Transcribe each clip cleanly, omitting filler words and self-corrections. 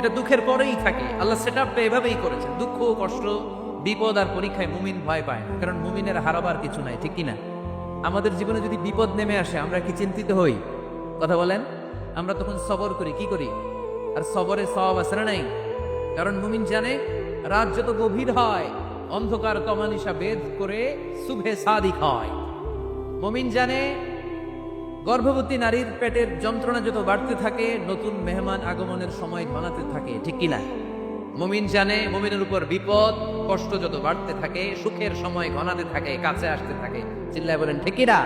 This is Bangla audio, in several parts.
এটা দুঃখের পরেই থাকে। আল্লাহ সেটআপটা এভাবেই করেছেন। দুঃখ, কষ্ট, বিপদ আর পরীক্ষায় মুমিন ভয় পায় না, কারণ মুমিনের হারাবার কিছু নাই, ঠিক কিনা? আমাদের জীবনে যদি বিপদ নেমে আসে আমরা কি চিন্তিত হই? কথা বলেন। আমরা তখন সবর করি, কি করি? আর সবরে সওয়াব আছে না নাই? কারণ মুমিন জানে রাত যত গভীর হয় অন্ধকার কমানিসা বেদ করে সুবহে সাদিক হয়। মুমিন জানে গর্ভবতী নারীর পেটের যন্ত্রণা যত বাড়তে থাকে নতুন মেহমান আগমনের সময় ঘনাতে থাকে, ঠিক কিনা? মুমিন জানে মুমিনের উপর বিপদ কষ্ট যত বাড়তে থাকে সুখের সময় ঘনাতে থাকে, কাছে আসতে থাকে। চিল্লায় বলেন ঠিক কিনা?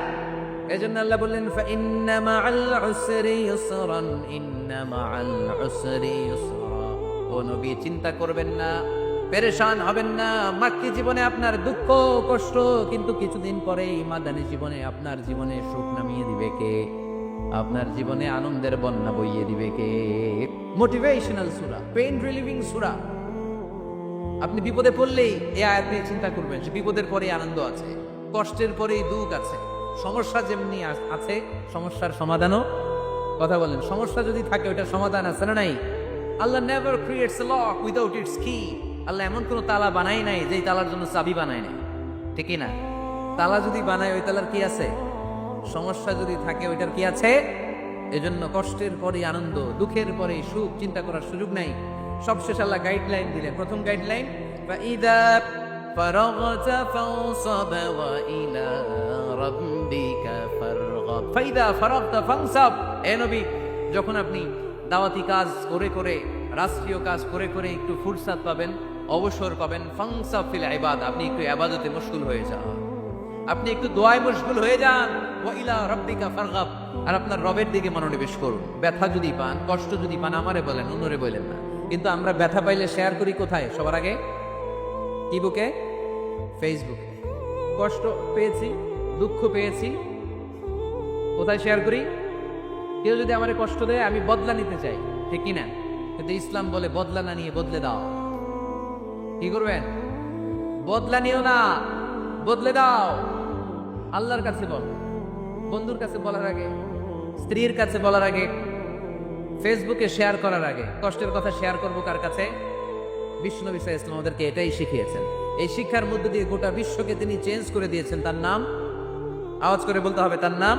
এজন্য আল্লাহ বললেন ফাইন্না মাআল উসরি ইউসরান, ইন্না মাআল উসরি ইউসরা। ও নবী, চিন্তা করবেন না, পেরেশান হবেন না। মাক্কি জীবনে আপনার দুঃখ কষ্ট, কিন্তু কিছুদিন পরেই মাদানী জীবনে আপনার জীবনে সুখ নামিয়ে দিবে কে? আপনার জীবনে আনন্দের বন্যা বইয়ে দিবে কে? মোটিভেশনাল সূরা, পেইন রিলিভিং সূরা। আপনি বিপদে পড়লেই এই আয়াত নিয়ে চিন্তা করবেন যে বিপদের পরে আনন্দ আছে, কষ্টের পরেই দুঃখ আছে। সমস্যা যেমনি আছে সমস্যার সমাধানও। কথা বলেন, সমস্যা যদি থাকে ওইটার সমাধান আছে না নাই? আল্লাহ never creates a lock without its key. আল্লাহ এমন কোন তালা বানাই নাই যেই তালার জন্য চাবি বানায় নাই, ঠিক না? তালা যদি বানায় ওই তালার কি আছে? সমস্যা যদি থাকে ওইটার কি আছে? এজন্য কষ্টের পরে আনন্দ, দুঃখের পরে সুখ, চিন্তা করার সুযোগ নাই। সবশেষ আল্লাহ গাইডলাইন দিলেন। প্রথম গাইডলাইন ফাইদা ফারাগতা ফানসাব ওয়া ইলা রাব্বিকা ফারগাব। ফাইদা ফারাগতা ফানসাব। এ নবী, যখন আপনি দাওয়াতি কাজ করে করে, রাষ্ট্রীয় কাজ করে করে একটু ফুরসাত পাবেন, অবসর পাবেন, ফানসাব ফিল ইবাদা, আপনি একটু ইবাদতে মশগুল হয়ে যান, আপনি একটু দোয়ায় মশগুল হয়ে যান। ওয়া ইলা রাব্বিকা ফারগাব, আর আপনার রবের দিকে মনোনিবেশ করুন। ব্যথা যদি পান, কষ্ট যদি পান আমারে বলেন, অন্যরে বলেন না। কিন্তু আমরা ব্যথা পাইলে শেয়ার করি কোথায়? সবার আগে কি বুকে? ফেসবুকে। কষ্ট পেয়েছি, দুঃখ পেয়েছি, কোথায় শেয়ার করি? কেউ যদি আমারে কষ্ট দেয় আমি বদলা নিতে চাই, ঠিক কি না? কিন্তু ইসলাম বলে বদলা না নিয়ে বদলে দাও। কি করবেন? বদলা নিও না, বদলে দাও। আল্লাহর কাছে বল, বন্ধুর কাছে বলার আগে, স্ত্রীর কাছে বলার আগে, ফেসবুকে শেয়ার করার আগে কষ্টের কথা শেয়ার করবো কার কাছে? বিশ্বনবী সাল্লাল্লাহু আলাইহি ওয়াসাল্লাম আমাদেরকে এটাই শিখিয়েছেন। এই শিক্ষার মধ্যে দিয়ে গোটা বিশ্বকে তিনি চেঞ্জ করে দিয়েছেন। তার নাম আওয়াজ করে বলতে হবে, তার নাম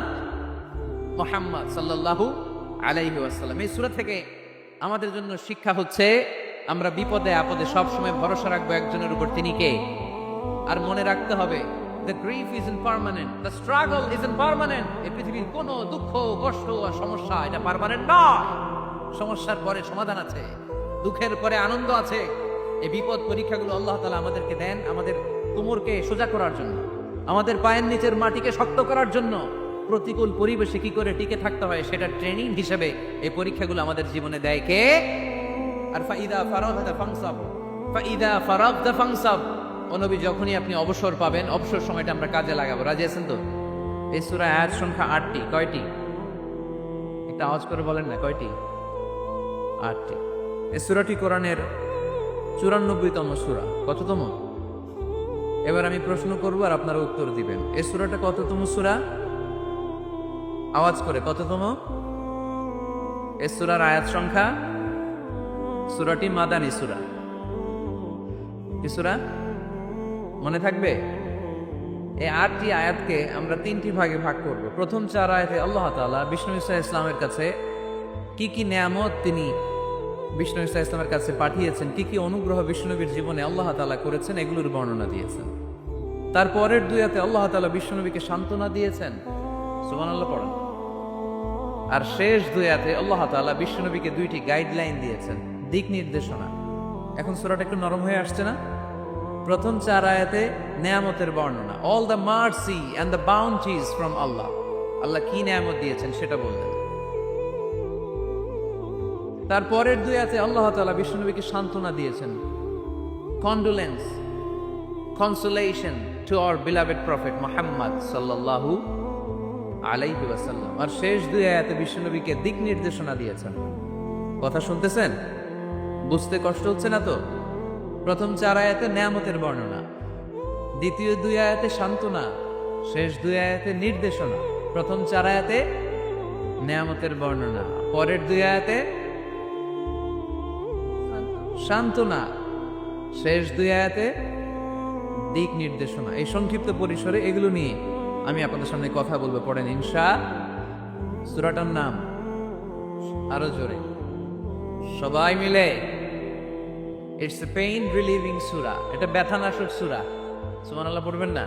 মুহাম্মদ সাল্লাল্লাহু আলাইহি ওয়াসাল্লাম। এই সূরা থেকে আমাদের জন্য শিক্ষা হচ্ছে আমরা বিপদে আপদে সবসময় ভরসা রাখবো একজনের উপর, তিনি কে? আর মনে রাখতে হবে the grief isn't permanent, the struggle isn't permanent. এই পৃথিবীর কোনো দুঃখ কষ্ট আর সমস্যা এটা পার্মানেন্ট নয়। সমস্যার পরে সমাধান আছে, দুঃখের পরে আনন্দ আছে। এই বিপদ পরীক্ষাগুলো আল্লাহ তাআলা আমাদেরকে দেন আমাদের কোমরকে সোজা করার জন্য, আমাদের পায়ের নিচের মাটিকে শক্ত করার জন্য। প্রতিকূল পরিবেশে কি করে টিকে থাকতে হয় সেটা ট্রেনিং হিসেবে এই পরীক্ষাগুলো আমাদের জীবনে দেয় কে? আর ফাইদা ফারাগতা ফানসাব, ফাইদা ফারাগতা ফানসাব। ও নবী, যখনই আপনি অবসর পাবেন, অবসর সময়টা আমরা কাজে লাগাবো। রাজি আছেন তো? এই সূরা আয়াত সংখ্যা 8টি। কয়টি? একটা আওয়াজ করে বলেন না, কয়টি? 8টি। এই সূরাটি কোরআনের 94তম সূরা। কততম? এবার আমি প্রশ্ন করব আর আপনারা উত্তর দিবেন। এই সূরাটা কততম সূরা? আওয়াজ করে, কততম? এই সূরার আয়াত সংখ্যা, সূরাটি মাদানী সূরা। কি সূরা? মনে থাকবে? এই 8টি আয়াতকে আমরা 3টি ভাগে ভাগ করব। প্রথম 4 আয়াতে আল্লাহ তাআলা বিষ্ণু ঈসা ইসলামের কাছে কি কি নেয়ামত তিনি বিষ্ণু ঈসা ইসলামের কাছে পাঠিয়েছেন, কি কি অনুগ্রহ বিষ্ণুনবীর জীবনে আল্লাহ তাআলা করেছেন, এগুলোর বর্ণনা দিয়েছেন। তারপরের 2 আয়াতে আল্লাহ তাআলা বিষ্ণুনবীকে সান্ত্বনা দিয়েছেন। সুবহানাল্লাহ পড়েন। আর শেষ 2 আয়াতে আল্লাহ তাআলা বিষ্ণুনবীকে 2টি গাইডলাইন দিয়েছেন, দিক নির্দেশনা। এখন সূরাটা একটু নরম হয়ে আসছে না? প্রথম 4 আয়াতে নেয়ামতের বর্ণনা, all the mercy and the bounties from আল্লাহ। আল্লাহ কি নেয়ামত দিয়েছেন সেটা বললেন। তারপরের 2 আয়াতে আল্লাহ তাআলা বিষ্ণুনবীকে সান্ত্বনা দিয়েছেন, condolence, consolation to our beloved prophet Muhammad সাল্লাল্লাহু আলাইহি ওয়াসাল্লাম। আর শেষ 2 আয়াতে বিষ্ণুনবীকে দিক নির্দেশনা দিয়েছেন। কথা শুনতেছেন? বুঝতে কষ্ট হচ্ছে না তো? প্রথম 4 আয়াতে নেয়ামতের বর্ণনা, দ্বিতীয় 2 আয়াতে সান্ত্বনা, শেষ 2 আয়াতে নির্দেশনা। প্রথম 4 আয়াতে নেয়ামতের বর্ণনা, পরের 2 আয়াতে সান্ত্বনা, শেষ 2 আয়াতে দিক নির্দেশনা। এই সংক্ষিপ্ত পরিসরে এগুলো নিয়ে আমি আপনাদের সামনে কথা বলবো। পড়েন সূরাটার নাম আরো জোরে সবাই মিলে। ইটস এ পেইন রিলিভিং সূরা। এটা ব্যথানাশক সূরা। সুবহানাল্লাহ পড়বেন না?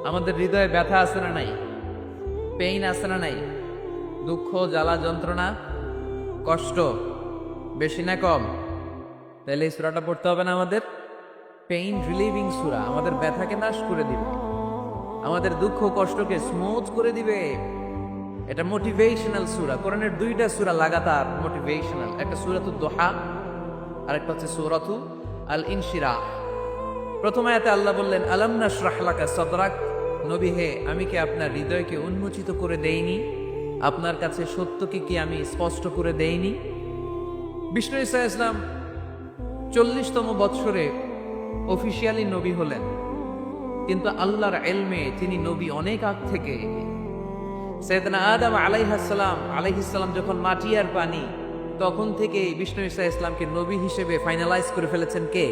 আমাদের হৃদয়ে ব্যথা আছে না নাই? পেইন আছে না নাই? দুঃখ, জ্বালা, যন্ত্রণা, কষ্ট বেশি না কম? তাহলে এই সূরাটা পড়তে হবে না আমাদের? পেইন রিলিভিং সূরা, আমাদের ব্যথাকে নাশ করে দিবে, আমাদের দুঃখ কষ্টকে স্মুথ করে দিবে। এটা মোটিভেশনাল সূরা। কোরআনের 2টা সূরা লাগাতার মোটিভেশনাল। একটা সূরাতুদ দুহা আর একটা হচ্ছে সূরাতু আল ইনশিরাহ। প্রথম আয়াতে আল্লাহ বললেন আলাম নাশরাহ লাকা সাদরাক, নবী হে আমি কি আপনার হৃদয়কে উন্মোচিত করে দেইনি? আপনার কাছে সত্যকে কি আমি স্পষ্ট করে দেইনি? বিষ্ণু ঈসা ইসলাম 40তম বৎসরে অফিসিয়ালি নবী হলেন, কিন্তু আল্লাহর ইলমে তিনি নবী অনেক আগ থেকে। সাইয়েদনা আদম আলাইহিস সালাম যখন মাটি আর পানি, তখন থেকে বিষ্ণু ঈসা ইসলামকে নবী হিসেবে ফাইনালাইজ করে ফেলেছেন কে?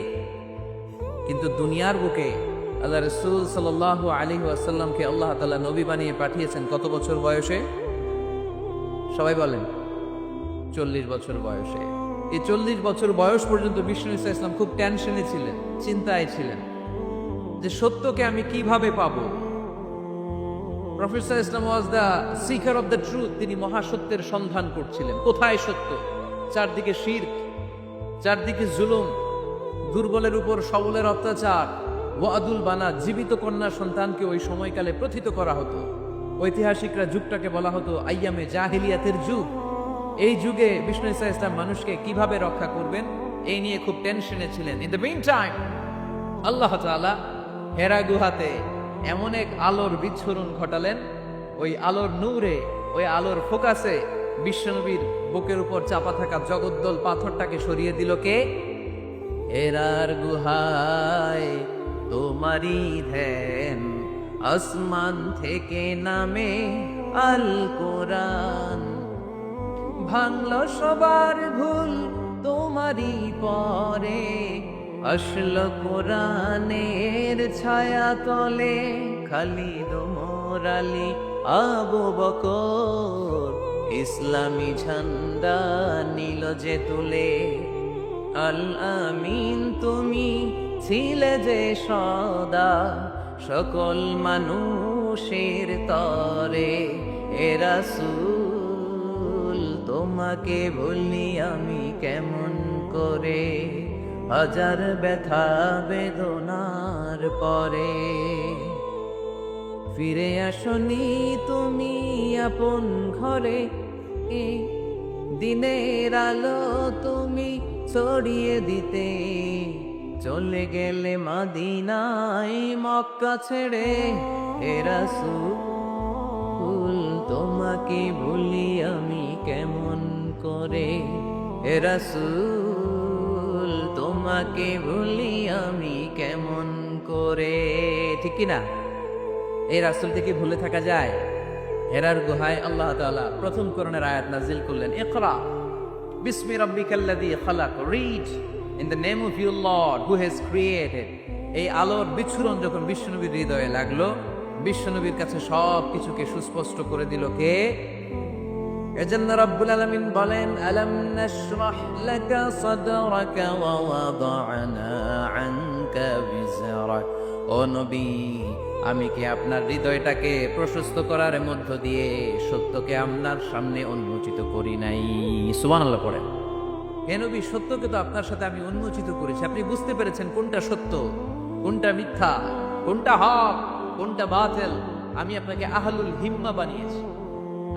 কিন্তু দুনিয়ার বুকে আল্লাহ রাসূল সাল্লাল্লাহু আলাইহি ওয়াসাল্লামকে আল্লাহ তাআলা নবী বানিয়ে পাঠিয়েছেন কত বছর বয়সে? সবাই বলেন 40 বছর বয়সে। এই 40 বছর বয়স পর্যন্ত বিষ্ণু ঈসা ইসলাম খুব টেনশনে ছিলেন, চিন্তায় ছিলেন যে সত্যকে আমি কিভাবে পাবো। Professor Islam was the seeker of the truth. তিনি মহাসত্যের সন্ধান করছিলেন। কোথায় সত্য? চারদিকে শিরক, চারদিকে জুলুম, দুর্বলের উপর সবলের অত্যাচার, ওয়াদুল বানা, জীবিত কন্যা সন্তানকে ওই সময়কালে প্রথিত করা হতো। ঐতিহাসিকরা যুগটাকে বলা হতো আইয়ামে জাহিলিয়াতের যুগ। এই যুগে বিষ্ণু ঈসা ইসলাম মানুষকে কিভাবে রক্ষা করবেন এই নিয়ে খুব টেনশনে ছিলেন। ইন দ্য মিন টাইম আল্লাহ তাআলা হেরা গুহাতে এমন এক আলোর বিচ্ছুরণ ঘটালেন। ওই আলোর নূরে, ওই আলোর ফোকাসে বিশ্বনবীর বুকের উপর চাপা থাকা জগদ্দল পাথরটাকে সরিয়ে দিল কে? হেরার গুহায় তোমারই ধ্যান, আসমান থেকে নামে আল কোরআন, ভাঙল সবার ভুল তোমারই পরে, আসলো কোরআনের ছায়া তলে, খালিদ ওমর আলী আবু বকর, ইসলামী ঝান্ডা নীল যে তুলে, আল আমিন তুমি ছিলে যে সদা, সকল মানুষের তরে, এ রাসূল তোমাকে ভুলি আমি কেমন করে, হাজার ব্যথা বেদনার পরে, ফিরে আসনি তুমি আপন ঘরে, এই দিনের আলো তুমি ছড়িয়ে দিতে, চলে গেলে মদিনায় মক্কা ছেড়ে, হে রাসূল তোমাকে ভুলি আমি কেমন করে, হে রাসূল তোমাকে ভুলি আমি কেমন করে। ঠিক কি না? এই রাসূল থেকে ভুলে থাকা যায়? হেরার গুহায় আল্লাহ তাআলা প্রথম কোরআনের আয়াত নাযিল করলেন, ইকরা বিসমি রাব্বিকাল্লাযী খালাক, read in the name of your lord who has created. এই আলোর বিচ্ছুরণ যখন বিশ্বনবীর হৃদয়ে লাগলো, বিশ্বনবীর কাছে সব কিছুকে সুস্পষ্ট করে দিল কে? এজন্য রব্বুল আলামিন বলেন, আলাম নাশরাহ লাকা সাদরাকা ওয়া ওয়াদা'না আনকা বিজরাক। ও নবী, আমি কি আপনার হৃদয়টাকে প্রশস্ত করার মধ্য দিয়ে সত্যকে আপনার সামনে উন্মোচিত করি নাই? সুবহানাল্লাহ পড়েন। হে নবী, সত্যকে তো আপনার সাথে আমি উন্মোচিত করেছি। আপনি বুঝতে পেরেছেন কোনটা সত্য, কোনটা মিথ্যা, কোনটা হক, কোনটা বাতিল। আমি আপনাকে আহলুল হিম্মা বানিয়েছি।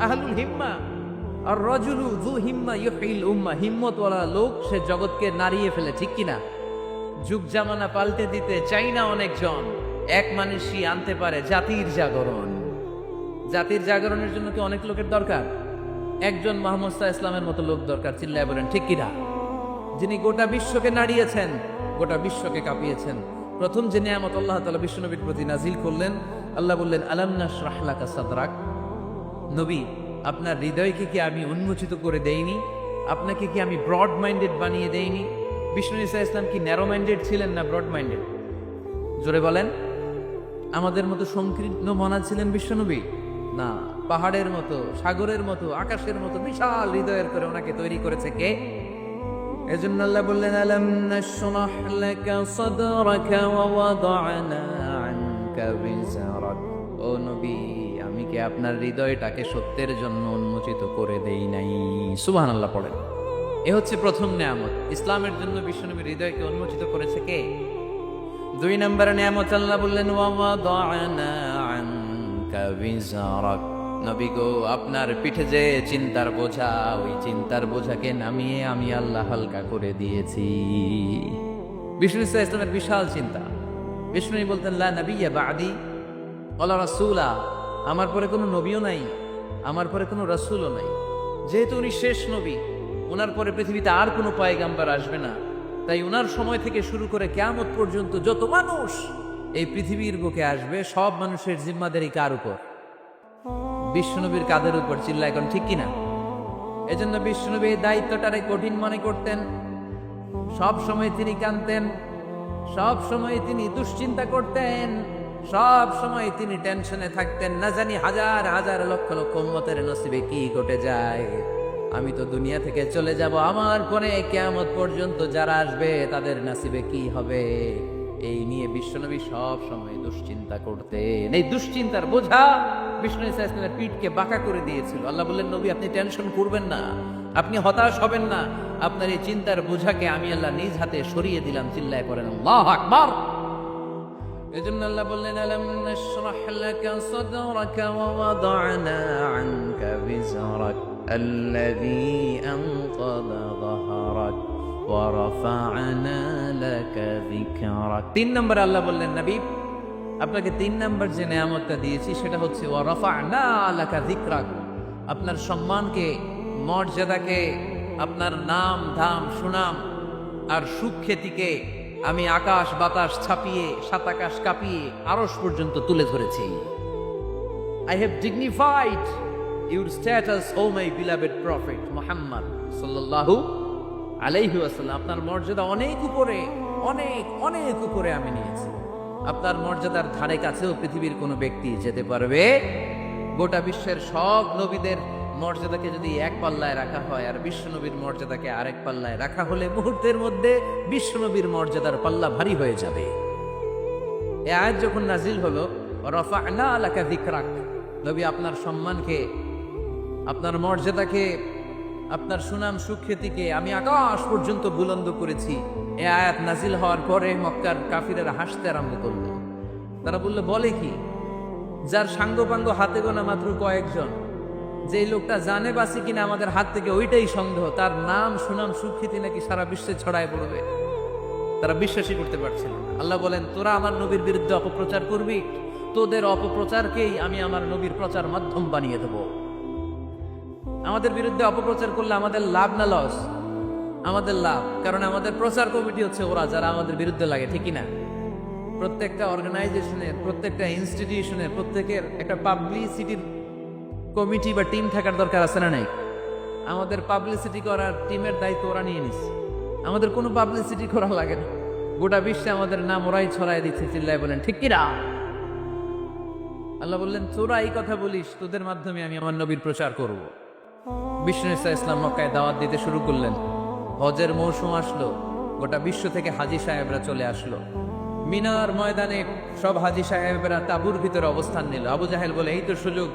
আহলুল হিম্মা আর রাজুলু যু হিম্মা ইউহিল উম্মাহ। হিম্মতওয়ালা লোক সে জগৎকে নাড়িয়ে ফেলে। ঠিক কি না? যুগ জামানা পাল্টে দিতে চাই না অনেকজন, এক মানুষই আনতে পারে জাতির জাগরণ। জাতির জাগরণের জন্য কি অনেক লোকের দরকার? একজন মুহাম্মদ সাল্লাল্লাহু আলাইহি ওয়াসাল্লামের মতো লোক দরকার। চিল্লায় বলেন ঠিক কিনা? যিনি গোটা বিশ্বকে নাড়িয়েছেন, গোটা বিশ্বকে কাঁপিয়েছেন। প্রথম যে নিয়ামত আল্লাহ তাআলা বিশ্বনবীর প্রতি নাজিল করলেন, আল্লাহ বললেন আলাম নাশরাহ লাকা সাদরাক। নবী, আপনার হৃদয়কে কি আমি উন্মোচিত করে দেইনি? আপনাকে কি আমি ব্রড মাইন্ডেড বানিয়ে দেইনি? বিষ্ণু ঈসা ইসলাম কি ন্যারো মাইন্ডেড ছিলেন না ব্রড মাইন্ডেড? জোরে বলেন। আমাদের মতো সংকীর্ণ মনা ছিলেন বিশ্বনবী? না, পাহাড়ের মতো, সাগরের মতো, আকাশের মতো বিশাল হৃদয়ের করে ওনাকে তৈরি করেছে কে? এজন্য আল্লাহ বললেন, আলাম নাশরাহ লাকা সাদরাকা ওয়া ওয়াদা'না আনকা বিজরাক। ও নবী, আমি কি আপনার হৃদয়টাকে সত্যের জন্য উন্মোচিত করে দেই নাই? সুবহানাল্লাহ পড়েন। এ হচ্ছে প্রথম নিয়ামত। ইসলামের জন্য বিশ্বনবীর হৃদয়কে উন্মোচিত করেছে কে? 2 নম্বরে নিয়ামত আল্লাহ বললেন, ওয়া ওয়াদা'না আনকা বিজরাক। নবী গো, আপনার পিঠে যে চিন্তার বোঝা, ওই চিন্তার বোঝাকে নামিয়ে আমি আল্লাহ হালকা করে দিয়েছি। বিষ্ণু ইসলামের বিশাল চিন্তা। বিষ্ণু বলতেন, লা নবিয়্যা বা'দি ওয়ালা রাসূলা, আমার পরে কোনো নবীও নাই, আমার পরে কোনো রাসূলও নাই। যেহেতু উনি শেষ নবী, ওনার পরে পৃথিবীতে আর কোনো পয়গাম্বর আসবে না, তাই ওনার সময় থেকে শুরু করে কিয়ামত পর্যন্ত যত মানুষ এই পৃথিবীর বুকে আসবে, সব মানুষের জিম্মাদারি কার উপর? বিশ্বনবীর কাঁধের উপর। চিল্লা এখন ঠিক কিনা? এজন্য বিশ্বনবী এই দায়িত্বটারে কঠিন মনে করতেন। সব সময় তিনি কাঁদতেন, সব সময় তিনি দুশ্চিন্তা করতেন, সব সময় তিনি টেনশনে থাকতেন, না জানি হাজার হাজার লক্ষ লক্ষ উম্মতের নসিবে কি ঘটে যায়। আমি তো দুনিয়া থেকে চলে যাব, আমার পরে কিয়ামত পর্যন্ত যারা আসবে তাদের নসিবে কি হবে, এই নিয়ে বিশ্বনবী সব সময় দুশ্চিন্তা করতেন। এই দুশ্চিন্তার বোঝা বিষ্ণু ঈসা ইসলামের পিঠকে বাঁকা করে দিয়েছিল। আল্লাহ বললেন, নবী আপনি টেনশন করবেন না, আপনি হতাশ হবেন না, আপনার এই চিন্তার বোঝাকে আমি আল্লাহ নিজ হাতে সরিয়ে দিলাম। চিল্লায় পড়েন আল্লাহু আকবার। এজন্য আল্লাহ বললেন, আলাম নাশরাহ লাকা সাদরাকা ওয়া ওয়াদা'না আনকা বিজরাক আল্লাযী আনকাযা যাহরাক ওয়া রাফা'না লাকা যিকরাক। 3 নম্বরে আল্লাহ বললেন, নবী আপনাকে 3 নম্বর যে নিয়ামতটা দিয়েছি সেটা হচ্ছে ওয়া রাফা'না লাকা যিকরাক। আপনার সম্মানকে, মর্যাদাকে, আপনার নাম ধাম সুনাম আর সুখ্যাতিকে আমি আকাশ বাতাস ছাপিয়ে, সাত আকাশ কাঁপিয়ে আরশ পর্যন্ত তুলে ধরেছি। I have dignified your status, O my beloved prophet Muhammad sallallahu আলাইহি ওয়াসাল্লাম। আপনার মর্যাদা অনেক উপরে, অনেক অনেক উপরে আমি নিয়েছি। আপনার মর্যাদার ধারে কাছেও পৃথিবীর কোনো ব্যক্তি যেতে পারবে? গোটা বিশ্বের সব নবীদের মর্যাদাকে যদি এক পাল্লায় রাখা হয় আর বিশ্বনবীর মর্যাদাকে আরেক পাল্লায় রাখা হলে মুহূর্তের মধ্যে বিশ্বনবীর মর্যাদার পাল্লা ভারী হয়ে যাবে। এই আয়াত যখন নাজিল হলো, রাফা'না লাকা যিকরাক, নবী আপনার সম্মানকে, আপনার মর্যাদাকে, আপনার সুনাম সুখ্যাতিকে আমি আকাশ পর্যন্ত বুলন্দ করেছি। এই আয়াত নাজিল হওয়ার পরে মক্কার কাফিরেরা হাসতে আরম্ভ করলো। তারা বললো, বলে কি? যার সাঙ্গপাঙ্গ হাতে গোনা মাত্র কয়েকজন, যে লোকটা জানে বাসি কিনা আমাদের হাত থেকে ওইটাই সন্দেহ, তার নাম সুনাম সুখ্যাতি নাকি সারা বিশ্বে ছড়ায় পড়বে। তারা বিশ্বাসই করতে পারছিল না। আল্লাহ বলেন, তোরা আমার নবীর বিরুদ্ধে অপপ্রচার করবি, তোদের অপপ্রচারকেই আমি আমার নবীর প্রচার মাধ্যম বানিয়ে দেব। আমাদের বিরুদ্ধে অপপ্রচার করলে আমাদের লাভ না লস? আমাদের লাভ, কারণ আমাদের প্রচার কমিটি হচ্ছে ওরা যারা আমাদের বিরুদ্ধে লাগে, ঠিকই না? প্রত্যেকটা অর্গানাইজেশনের, প্রত্যেকটা ইনস্টিটিউশনের, প্রত্যেকের একটা পাবলিসিটির কমিটি বা টিম থাকার দরকার আছে না নাই? আমাদের পাবলিসিটি করার টিমের দায়িত্ব ওরা নিয়ে নিচ্ছে। আমাদের কোনো পাবলিসিটি করা লাগে না, গোটা বিশ্বে আমাদের নাম ওরাই ছড়াই দিচ্ছে। চিল্লায় বলেন ঠিক কিনা? আল্লাহ বললেন, তোরা এই কথা বলিস, তোদের মাধ্যমে আমি আমার নবীর প্রচার করব। বিষ্ণু ঈসা ইসলাম মক্কায় দাওয়াত দিতে শুরু করলেন। হজের মৌসুম আসলো, গোটা বিশ্ব থেকে হাজী সাহেবরা চলে আসলো। মিনার ময়দানে সব হাজী সাহেবরা তাঁবুর ভিতরে অবস্থান নিল। আবু জাহেল বলে, এই তো সুযোগ,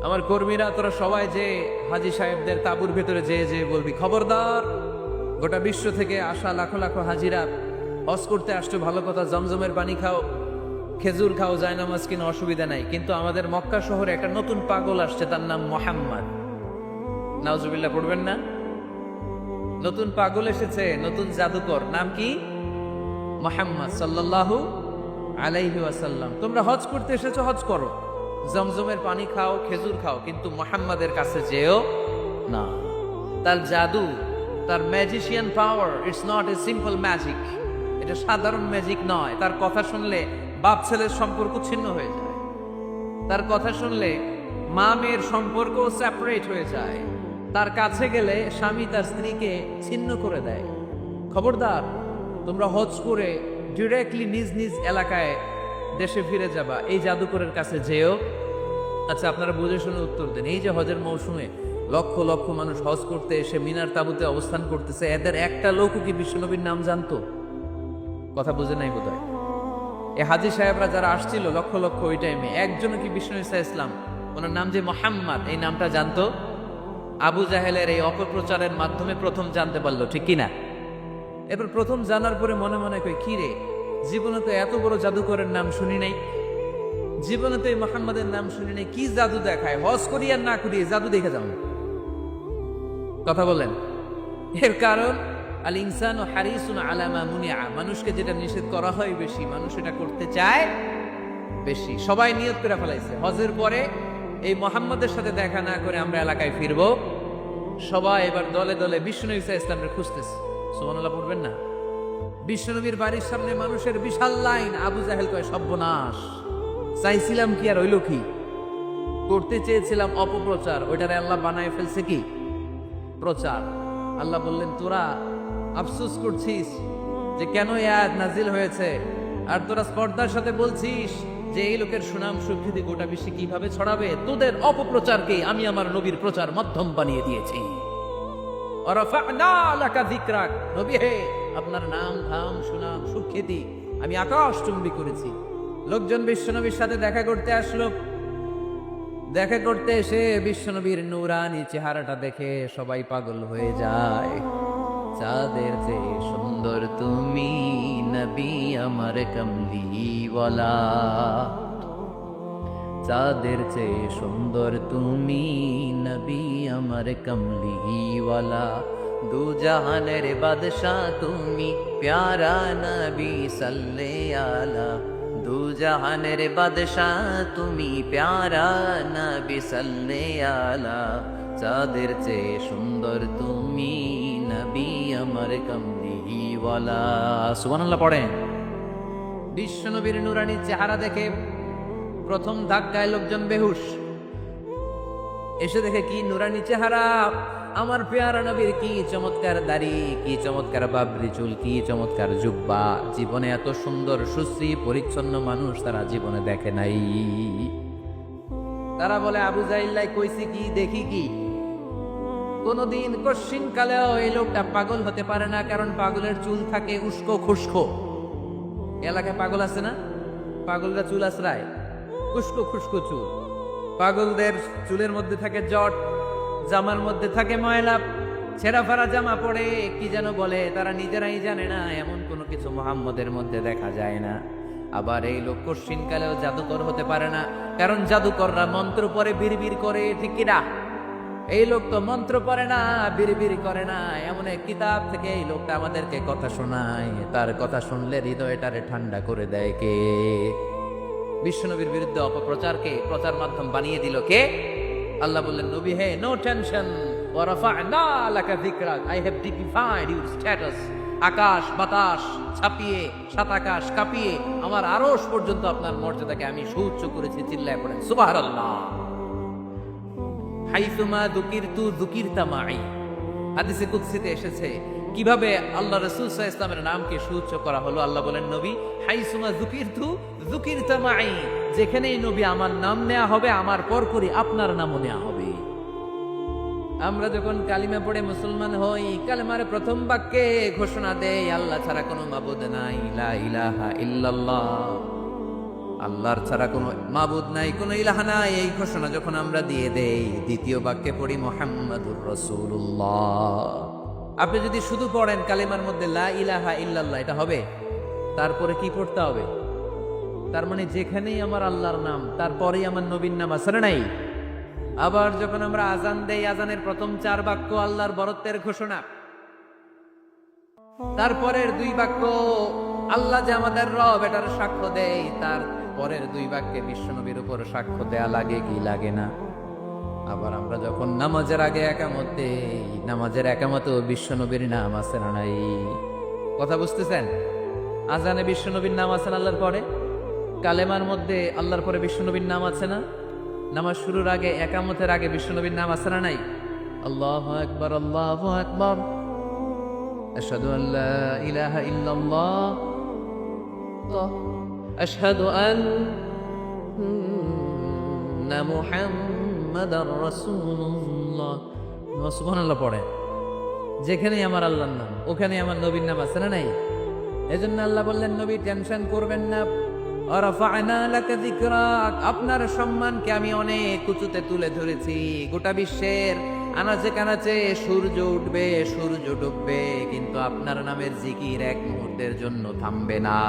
আমার কর্মীরা তোরা সবাই যে হাজী সাহেবদের তাঁবুর ভিতরে যে বলবি, খবরদার, গোটা বিশ্ব থেকে আসা লাখো লাখো হাজিরা হজ করতে আসছো, ভালো কথা, জমজমের পানি খাও, খেজুর খাও, জায়নামাজ কিনো, অসুবিধা নাই, কিন্তু আমাদের মক্কা শহরে একটা নতুন পাগল আসছে, তার নাম মুহাম্মদ। নাউজুবিল্লাহ পড়বেন না? নতুন পাগল এসেছে, নতুন জাদুকর, নাম কি? মুহাম্মদ সাল্লাল্লাহু আলাইহি ওয়াসাল্লাম। তোমরা হজ করতে এসেছো, হজ করো, জমজমের পানি খাও, খেজুর খাও, কিন্তু মুহাম্মাদের কাছে যেও না। তার জাদু, তার magician power, it's not a simple magic, এটা সাধারণ ম্যাজিক নয়। তার কথা শুনলে বাপ ছেলের সম্পর্ক ছিন্ন হয়ে যায়, তার কথা শুনলে মা মেয়ের সম্পর্ক সেপারেট হয়ে যায়, তার কাছে গেলে স্বামী তার স্ত্রীকে ছিন্ন করে দেয়। খবরদার, তোমরা হজ করে ডিরেক্টলি নিজ নিজ এলাকায় দেশে ফিরে যাবা, এই জাদুকরের কাছে যেও। আচ্ছা, আপনারা বুঝে শুনে উত্তর দেন। এই যে হজের মৌসুমে লক্ষ লক্ষ মানুষ হজ করতে এসে মিনার তাঁবুতে অবস্থান করতেছে, এদের একটা লোকও কি বিশ্বনবীর নাম জানতো? কথা বুঝে নাই বোধ হয়। এই হাজী সাহেবরা যারা আসছিল লক্ষ লক্ষ, ওই টাইমে একজনও কি বিষ্ণু ইসা ইসলাম, ওনার নাম যে মোহাম্মদ, এই নামটা জানতো? আবু জাহেলের এই অপপ্রচারের মাধ্যমে প্রথম জানতে পারলো, ঠিক কিনা? এরপর প্রথম জানার পরে মনে মনে কই, কি রে, জীবনে তো এত বড় জাদুকরের নাম শুনি নাই, জীবনে তো এই মোহাম্মদের নাম শুনি নাই, কি জাদু দেখায়, হজ করি আর না করি জাদু দেখে যাও। কথা বলেন। এর কারণ আল ইনসানু হারিসুন আলা মা মুনিআ, মানুষকে যেটা নিষেধ করা হয় বেশি, মানুষ এটা করতে চায় বেশি। সবাই নিয়ত করে ফেলাইছে হজের পরে এই মোহাম্মদের সাথে দেখা না করে আমরা এলাকায় ফিরবো। সবাই এবার দলে দলে বিষ্ণু ইসা ইসলামের খুঁজতেছে। সুবহানাল্লাহ পড়বেন না? বিশ্বনবীর বাড়ির সামনে মানুষের বিশাল লাইন। আবু জাহেল কয়, সর্বনাশ, চাইছিলাম কি আর হইল কি, করতে চেয়েছিলাম অপপ্রচার, ওইটারে আল্লাহ বানায় ফেলছে কি প্রচার। আল্লাহ বললেন, তোরা আফসোস করছিস যে কেন এই আয়াত নাজিল হয়েছে, আর তোরা স্পর্ধার সাথে বলছিস যে এই লোকের সুনাম সুখ্যাতি গোটা বিশ্বে কিভাবে ছড়াবে। তোদের অপপ্রচারকে আমি আমার নবীর প্রচার মাধ্যম বানিয়ে দিয়েছি। নবী হে, আপনার নাম ধাম সুনাম সুখ্যাতি আমি আকাশ চুম্বি করেছি। লোকজন বিশ্বনবীর সাথে দেখা করতে আসলো। দেখা করতে এসে বিশ্বনবীর নূরানি চেহারাটা দেখে সবাই পাগল হয়ে যায়। চাঁদের চেয়ে সুন্দর তুমি নবী আমার কমলিওয়ালা, চাঁদের চেয়ে সুন্দর তুমি নবী আমার কমলিওয়ালা, দু জাহানের বাদশাহ তুমি প্যারা নবী সাল্লে আলা, দু জাহানের বাদশাহ তুমি প্যারা নবী সাল্লে আলা, চাঁদের চেয়ে সুন্দর তুমি নবী আমার কমলিওয়ালা। সুবহানাল্লাহ পড়েন। বিশ্বনবীর নূরানি চেহারা দেখে প্রথম ধাক্কায় লোকজন বেহুশ। এসে দেখে কি নূরানি চেহারা, আমার পেয়ারা নবীর কি চমৎকার দাড়ি, কি চমৎকার বাবরি চুল, কি চমৎকার জুব্বা। জীবনে এত সুন্দর সুশ্রী পরিচ্ছন্ন মানুষ তারা জীবনে দেখে নাই। তারা বলে, আবু জাহিল্লাই কইছি কি, দেখি কি। কোনদিন কশ্চিন কালেও এই লোকটা পাগল হতে পারে না, কারণ পাগলের চুল থাকে উস্কো খুস্কো। এলাকায় পাগল আছে না? পাগলরা চুল আশ্রায় উস্কো খুস্কো চুল। পাগলদের চুলের মধ্যে থাকে জট, জামার মধ্যে থাকে ময়লা, ছেঁড়া ফাড়া জামা পরে কি যেন বলে, তারা নিজেরাই জানে না। এমন কোনো কিছু মুহাম্মদের মধ্যে দেখা যায় না। আবার এই লোক কশ্চিন কালেও জাদুকর হতে পারে না, কারণ জাদুকররা মন্ত্র পরে বিড়বিড় করে, ঠিক কিনা? এই লোক তো মন্ত্র পড়ে না, বিড়বিড় করে না। এমন এক কিতাব থেকে এই লোকটা আমাদেরকে কথা শোনায়, তার কথা শুনলে হৃদয়টারে ঠান্ডা করে দেয় কে? বিশ্বনবীর বিরুদ্ধে অপপ্রচারকে প্রচার মাধ্যম বানিয়ে দিল কে? আল্লাহ বললেন, নবী হে, নো টেনশন, ওয়া রাফা'না লাকা যিকরাক, I have dignified your status. আকাশ বাতাস ছাপিয়ে, সাত আকাশ কাঁপিয়ে আমার আরশ পর্যন্ত আপনার মর্যাদাকে আমি সুউচ্চ করেছি। চিল্লায় পড়েন সুবহানাল্লাহ। হাইসুমা যুকিরতু যুকিরতা মাই, হাদিসে কুদসিতে এসেছে কিভাবে আল্লাহ রাসূল সাল্লাল্লাহু আলাইহি ওয়াসাল্লামের নামকে সুউচ্চ করা হলো। আল্লাহ বলেন, নবী হাইসুমা যুকিরতু যুকিরতা মাই, যেখানেই নবী আমার নাম নেওয়া হবে, আমার পরপরই আপনার নামও নেওয়া হবে। আমরা যখন কালিমা পড়ে মুসলমান হই, কালেমার প্রথম বাক্যে ঘোষণা দেই, আল্লাহ ছাড়া কোনো মাবুদ নাই, লা ইলাহা ইল্লাল্লাহ, আল্লাহর ছাড়া কোনো মাবুদ নাই, কোনো ইলাহা নাই। এই ঘোষণা যখন আমরা দিয়ে দেই, দ্বিতীয় বাক্যে পড়ি মুহাম্মাদুর রাসূলুল্লাহ। আপনি যদি শুধু পড়েন কালিমার মধ্যে লা ইলাহা ইল্লাল্লাহ, এটা হবে? তারপরে কি পড়তে হবে? তার মানে যেখানেই আমার আল্লাহর নাম, তারপরেই আমার নবীর নাম আছে না নাই? আবার যখন আমরা আজান দেই, আজানের প্রথম 4 বাক্য আল্লাহর বরত্বের ঘোষণা, তারপরের 2 বাক্য আল্লাহ যে আমাদের রব এটার সাক্ষ্য দেয়, তার পরের 2 বাক্যে বিশ্বনবীর উপর সাক্ষ্য দেয়া লাগে কি লাগে না? আবার আমরা যখন নামাজের আগে একামত দেই, নামাজের একামতেও বিশ্বনবীর নাম আছে না নাই? কথা বুঝতেছেন? আজানে বিশ্বনবীর নাম আছে না আল্লাহর পরে? কালেমার মধ্যে আল্লাহর পরে বিশ্বনবীর নাম আছে না? নামাজ শুরুর আগে, একামতের আগে বিশ্বনবীর নাম আছে না নাই? আল্লাহু আকবার, আল্লাহু আকবার। আশহাদু আল্লা ইলাহা ইল্লাল্লাহ, আশহাদু আন্না মুহাম্মাদার রাসূলুল্লাহ। সুবহানাল্লাহ পড়ে। যেখানেই আমার আল্লাহর নাম ওখানেই আমার নবীর নাম আছে না নাই? এজন্য আল্লাহ বললেন, নবী টেনশন করবেন না। ওয়ারাফা'না লাকা যিকরাক, আপনার সম্মানকে আমি অনেক উঁচুতে তুলে ধরেছি। গোটা বিশ্বের আনাচে কানাচে সূর্য উঠবে, সূর্য ডুববে, কিন্তু আপনার নামের জিকির এক মুহূর্তের জন্য থামবে না।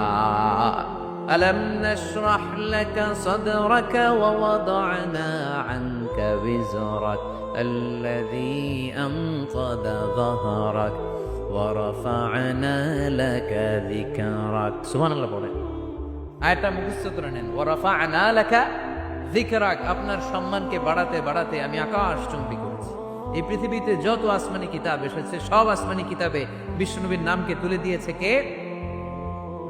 আলাম নাশরাহ লাকা সাদরাকা ওয়া ওয়াদা'না আনকা বিজরাক আল্লাযী আনকাযা যাহরাক ওয়া রাফা'না লাকা যিকরাক। সুবহানাল্লাহ পড়ে। আয়াতটা মুখস্থ করে নেন। ওয়া রাফা'না লাকা যিকরাক, আপনার সম্মানকে বাড়াতে বাড়াতে আমি আকাশচুম্বী করেছি। এই পৃথিবীতে যত আসমানি কিতাব এসেছে সব আসমানি কিতাবে বিশ্বনবীর নামকে তুলে দিয়েছে কে?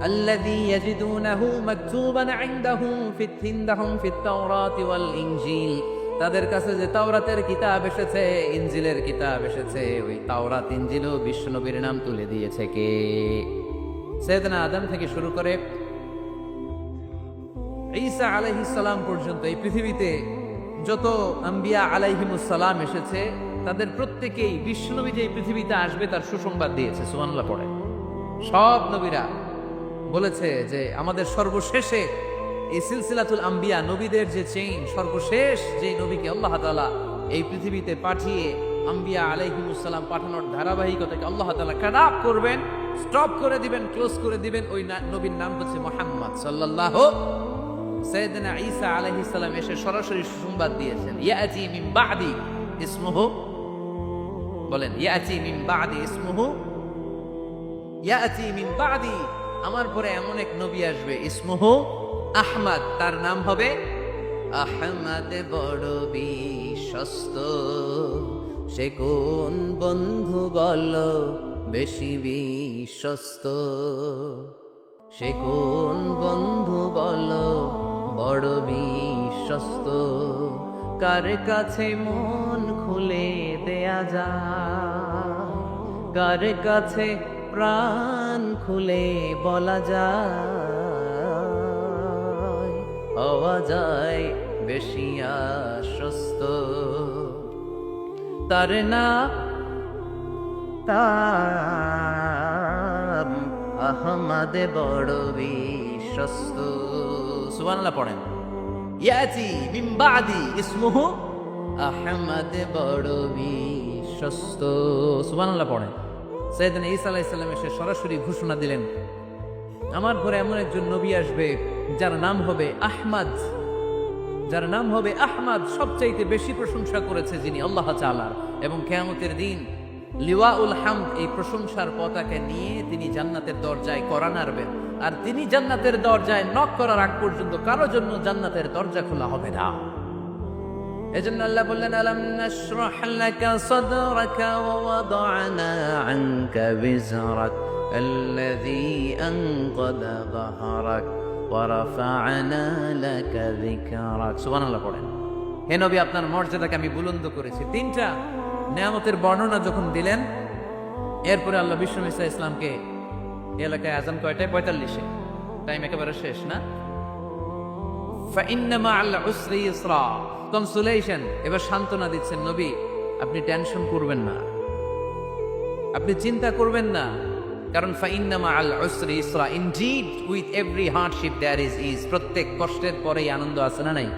আল্লাযী ইয়াজিদুনাহু মাকতুবান ইনদাহুম ফিত তাওরাতি ওয়াল ইনজিল, তাদের কাছে যে তাওরাতের কিতাব এসেছে, ইনজিলের কিতাব এসেছে, ওই তাওরাত ইনজিলও বিশ্বনবীর নাম তুলে দিয়েছে কে? সাইয়েদনা আদম থেকে শুরু করে ঈসা আলাইহিস সালাম পর্যন্ত এই পৃথিবীতে যত আম্বিয়া আলাইহিমুস সালাম এসেছে, তাদের প্রত্যেকেই বিশ্বনবী যে এই পৃথিবীতে আসবে তার সুসংবাদ দিয়েছে। সুবহানাল্লাহ পড়ে। সব নবীরা বলেছে যে আমাদের সর্বশেষে এই সিলসিলাতুল আম্বিয়া, নবীদের যে চেইন, সর্বশেষ যে নবীকে আল্লাহ তাআলা এই পৃথিবীতে পাঠিয়ে আম্বিয়া আলাইহিমুস সালাম পাঠানোর ধারাবাহিকতাকে আল্লাহ তাআলা কাট আপ করবেন, স্টপ করে দিবেন, ক্লোজ করে দিবেন, ওই নবীর নাম হচ্ছে মুহাম্মদ সাল্লাল্লাহু। সাইয়েদনা ঈসা আলাইহিস সালাম এসে সরাসরি সুসংবাদ দিয়েছেন, ইয়াতি মিন বাদি ইসমুহু, বলেন ইয়াতি মিন বাদি ইসমুহু, ইয়াতি মিন বাদি, আমার পরে এমন এক নবী আসবে, ইসমুহু আহমদ, তার নাম হবে আহমদ। বড় বিশ্বস্ত, সে কোন বন্ধু বল বেশি বিশ্বস্ত, সে কোন বন্ধু বল বড় বিশ্বস্ত, কার কাছে মন খুলে দেয়া যায়, কার কাছে প্রাণ খুলে বলা যায়, হওয়া যায় বেশি আশ্বস্ত, তার না তার আহমদ বড় বিশ্বস্ত। সুবহানাল্লাহ পড়েন। ইয়াতি মিন বাদি ইসমুহু আহমদ বড় বিশ্বস্ত। সুবহানাল্লাহ পড়েন। সাইয়েদনা ঈসা আলাইহিস সালাম এসে সরাসরি ঘোষণা দিলেন, আমার পরে এমন একজন নবী আসবে যার নাম হবে আহমদ, যার নাম হবে আহমদ। সবচাইতে বেশি প্রশংসা করেছে যিনি, আল্লাহ তাআলা। এবং কিয়ামতের দিন লিওয়াউল হামদ, এই প্রশংসার পতাকা নিয়ে তিনি জান্নাতের দরজায় কড়া নাড়বেন। আর তিনি জান্নাতের দরজায় নক করার আগ পর্যন্ত কারো জন্য জান্নাতের দরজা খোলা হবে না। এজন্য আল্লাহ বললেন, আলাম নাশরাহ লাকা সাদরাকা ওয়া ওয়াদা'না আনকা বিজরাক আল্লাযী আনকাযা যাহরাক ওয়া রাফা'না লাকা যিকরাক। সুবহানাল্লাহ পড়েন। হে নবী, আপনার মর্যাদাকে আমি বুলন্দ করেছি। তিনটা নিয়ামতের বর্ণনা যখন দিলেন, এরপরে আল্লাহ বিশ্বনবী সাল্লাল্লাহু আলাইহি ইসলামকে এলাকায় আজান কয়টায়? 45-এ। টাইম একেবারে শেষ না? ফাইন্না মা'আল উসরি ইসরা, কনসোলেশন। এবার সান্ত্বনা দিচ্ছেন, নবী আপনি টেনশন করবেন না, আপনি চিন্তা করবেন না, কারণ ফাইন্না মা'আল উসরি ইসরা, indeed with every hardship there is ease. প্রত্যেক কষ্টের পরেই আনন্দ আছে না নাই?